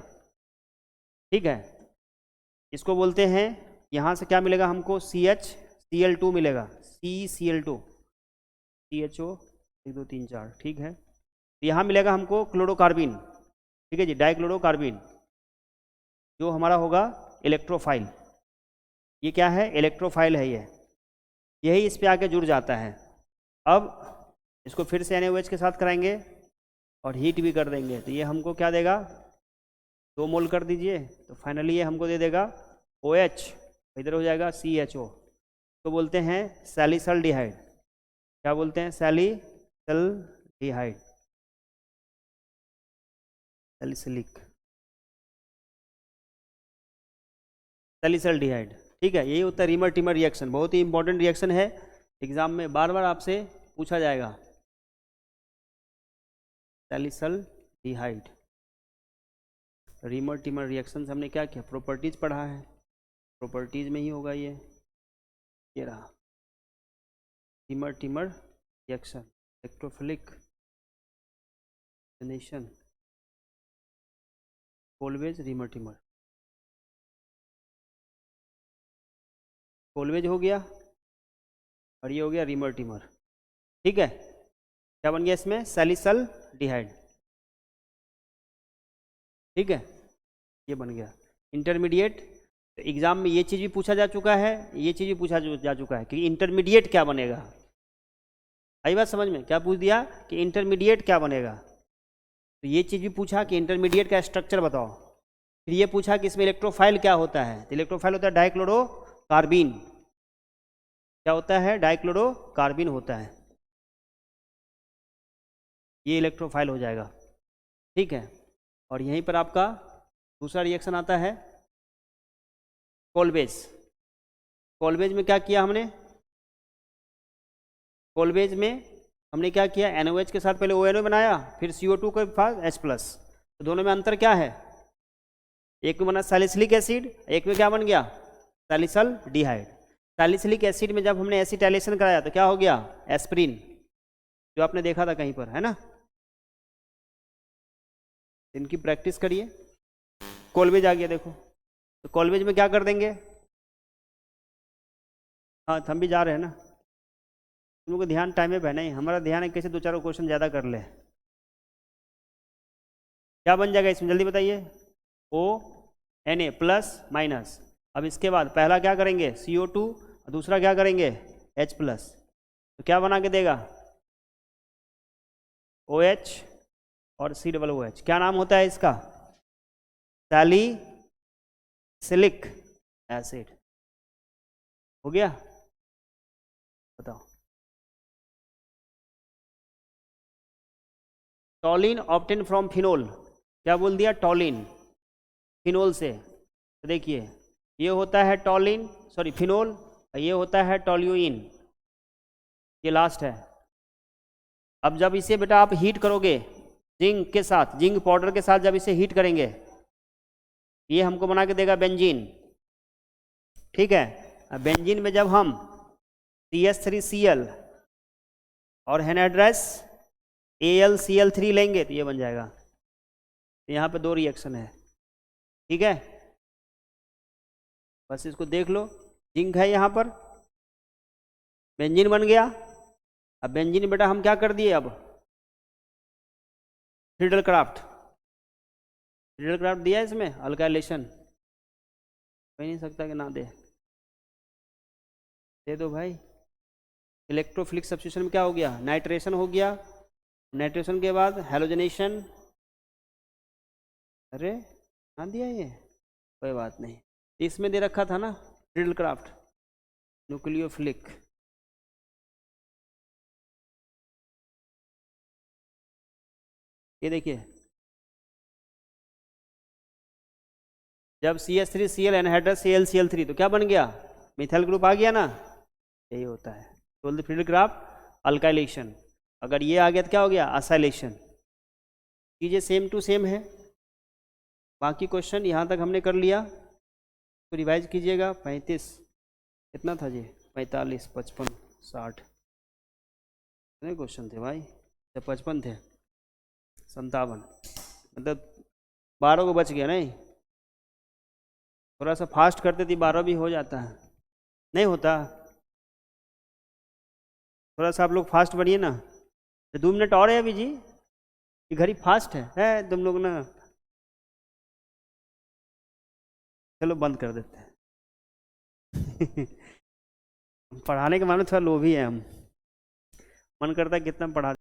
ठीक है, इसको बोलते हैं, यहाँ से क्या मिलेगा हमको, CHCl2 मिलेगा, CCl2, CHO 1 2 3 4, ठीक है। यहाँ मिलेगा हमको क्लोरोकार्बिन, ठीक है जी, डाइक्लोरोकार्बिन, जो हमारा होगा इलेक्ट्रोफाइल। ये क्या है, इलेक्ट्रोफाइल है ये, यही इस पे आके जुड़ जाता है। अब इसको फिर से NaOH के साथ कराएंगे और हीट भी कर देंगे, तो ये हमको क्या देगा, 2 मोल कर दीजिए, तो फाइनली ये हमको दे देगा OH, इधर हो जाएगा CHO। तो बोलते हैं सैलिसल्डिहाइड, क्या बोलते हैं, सैलिसल्डिहाइड, सैलिसिलिक सैलिसल्डिहाइड। ठीक है, यही होता है रीमर टीमर रिएक्शन, बहुत ही इंपॉर्टेंट रिएक्शन है, एग्जाम में बार बार आपसे पूछा जाएगा। सैलिसल्डिहाइड, रीमर टीमर रिएक्शन से हमने क्या किया, प्रॉपर्टीज पढ़ा है, प्रॉपर्टीज में ही होगा ये रहा reamer teamer reaction, electrophilic nation, Kolbe's, reamer teamer. Kolbe's हो गया और ये हो गया रीमर टीमर। ठीक है, क्या बन गया इसमें, सैलिसल्डिहाइड। ठीक है, ये बन गया इंटरमीडिएट। एग्जाम में ये चीज़ भी पूछा जा चुका है, ये चीज़ भी पूछा जा चुका है कि इंटरमीडिएट क्या बनेगा। आई बात समझ में, क्या पूछ दिया कि इंटरमीडिएट क्या बनेगा, तो ये चीज़ भी पूछा कि इंटरमीडिएट का स्ट्रक्चर बताओ। फिर ये पूछा कि इसमें इलेक्ट्रोफाइल क्या होता है, तो इलेक्ट्रोफाइल होता है डाइक्लोरोकार्बिन। क्या होता है, डाइक्लोरोकार्बिन होता है, ये इलेक्ट्रोफाइल हो जाएगा। ठीक है, और यहीं पर आपका दूसरा रिएक्शन आता है कोलवेज। कोलवेज में क्या किया हमने, कोलवेज में हमने क्या किया, NaOH के साथ पहले ONO बनाया, फिर CO2 के पास H+। तो दोनों में अंतर क्या है, एक में बना सैलिसिलिक एसिड, एक में क्या बन गया, सैलिसल्डिहाइड। सैलिसिलिक एसिड में जब हमने एसिटाइलेशन कराया तो क्या हो गया, एस्प्रिन, जो आपने देखा था कहीं पर, है ना। इनकी प्रैक्टिस करिए। कोलवेज आ गया देखो, तो कोलवेज में क्या कर देंगे, हाँ हम भी जा रहे हैं ना, तुम लोग को ध्यान टाइम में बहना ही, हमारा ध्यान है कैसे 2 4 क्वेश्चन ज़्यादा कर ले। क्या बन जाएगा इसमें, जल्दी बताइए, ONA प्लस माइनस। अब इसके बाद पहला क्या करेंगे, CO2, दूसरा क्या करेंगे, H+। तो क्या बना के देगा, OH और COOH। क्या नाम होता है इसका, सैलिसिलिक एसिड। हो गया, बताओ। टॉलिन ऑब्टेन फ्रॉम फिनोल, क्या बोल दिया, टॉलिन फिनोल से। तो देखिए ये होता है टॉलिन, सॉरी फिनोल, ये होता है टॉल्यूइन, ये लास्ट है। अब जब इसे बेटा आप हीट करोगे जिंक के साथ, जिंक पाउडर के साथ जब इसे हीट करेंगे, ये हमको बना के देगा बेंजीन, ठीक है। अब बेंजीन में जब हम CH3Cl और एनहाइड्रस AlCl3 लेंगे तो ये बन जाएगा। तो यहाँ पे 2 रिएक्शन है, ठीक है। बस इसको देख लो, जिंक है यहाँ पर, बेंजीन बन गया। अब बेंजीन बेटा हम क्या कर दिए, अब फ्रीडल-क्राफ्ट दिया इसमें अल्काइलेशन, कह नहीं सकता कि ना दे दो भाई। इलेक्ट्रोफिलिक सब्स्टिट्यूशन में क्या हो गया, नाइट्रेशन हो गया, नाइट्रेशन के बाद हैलोजनेशन, अरे ना दिया ये, कोई बात नहीं। इसमें दे रखा था ना फ्रीडल-क्राफ्ट न्यूक्लियोफिलिक, ये देखिए जब CH3Cl एनहाइड्रस AlCl3 तो क्या बन गया, मिथाइल ग्रुप आ गया ना, यही होता है। तो फ्रीडल-क्राफ्ट अल्काइलेशन, अगर ये आ गया तो क्या हो गया, असाइलेशन। चीज़ें सेम टू सेम है। बाकी क्वेश्चन यहाँ तक हमने कर लिया, तो रिवाइज कीजिएगा। 35 कितना था जी, 45, 55, 60 कितने क्वेश्चन थे भाई, जब 55 थे, 57, मतलब 12 को बच गया। नहीं, थोड़ा सा फास्ट करते थे 12 भी हो जाता है, नहीं होता। थोड़ा सा आप लोग फास्ट बनिए ना। तो 2 मिनट और है अभी जी, ये घड़ी फास्ट है तुम लोग ना। चलो बंद कर देते हैं पढ़ाने के मामले में थोड़ा लोभी है हम, मन करता है कितना पढ़ा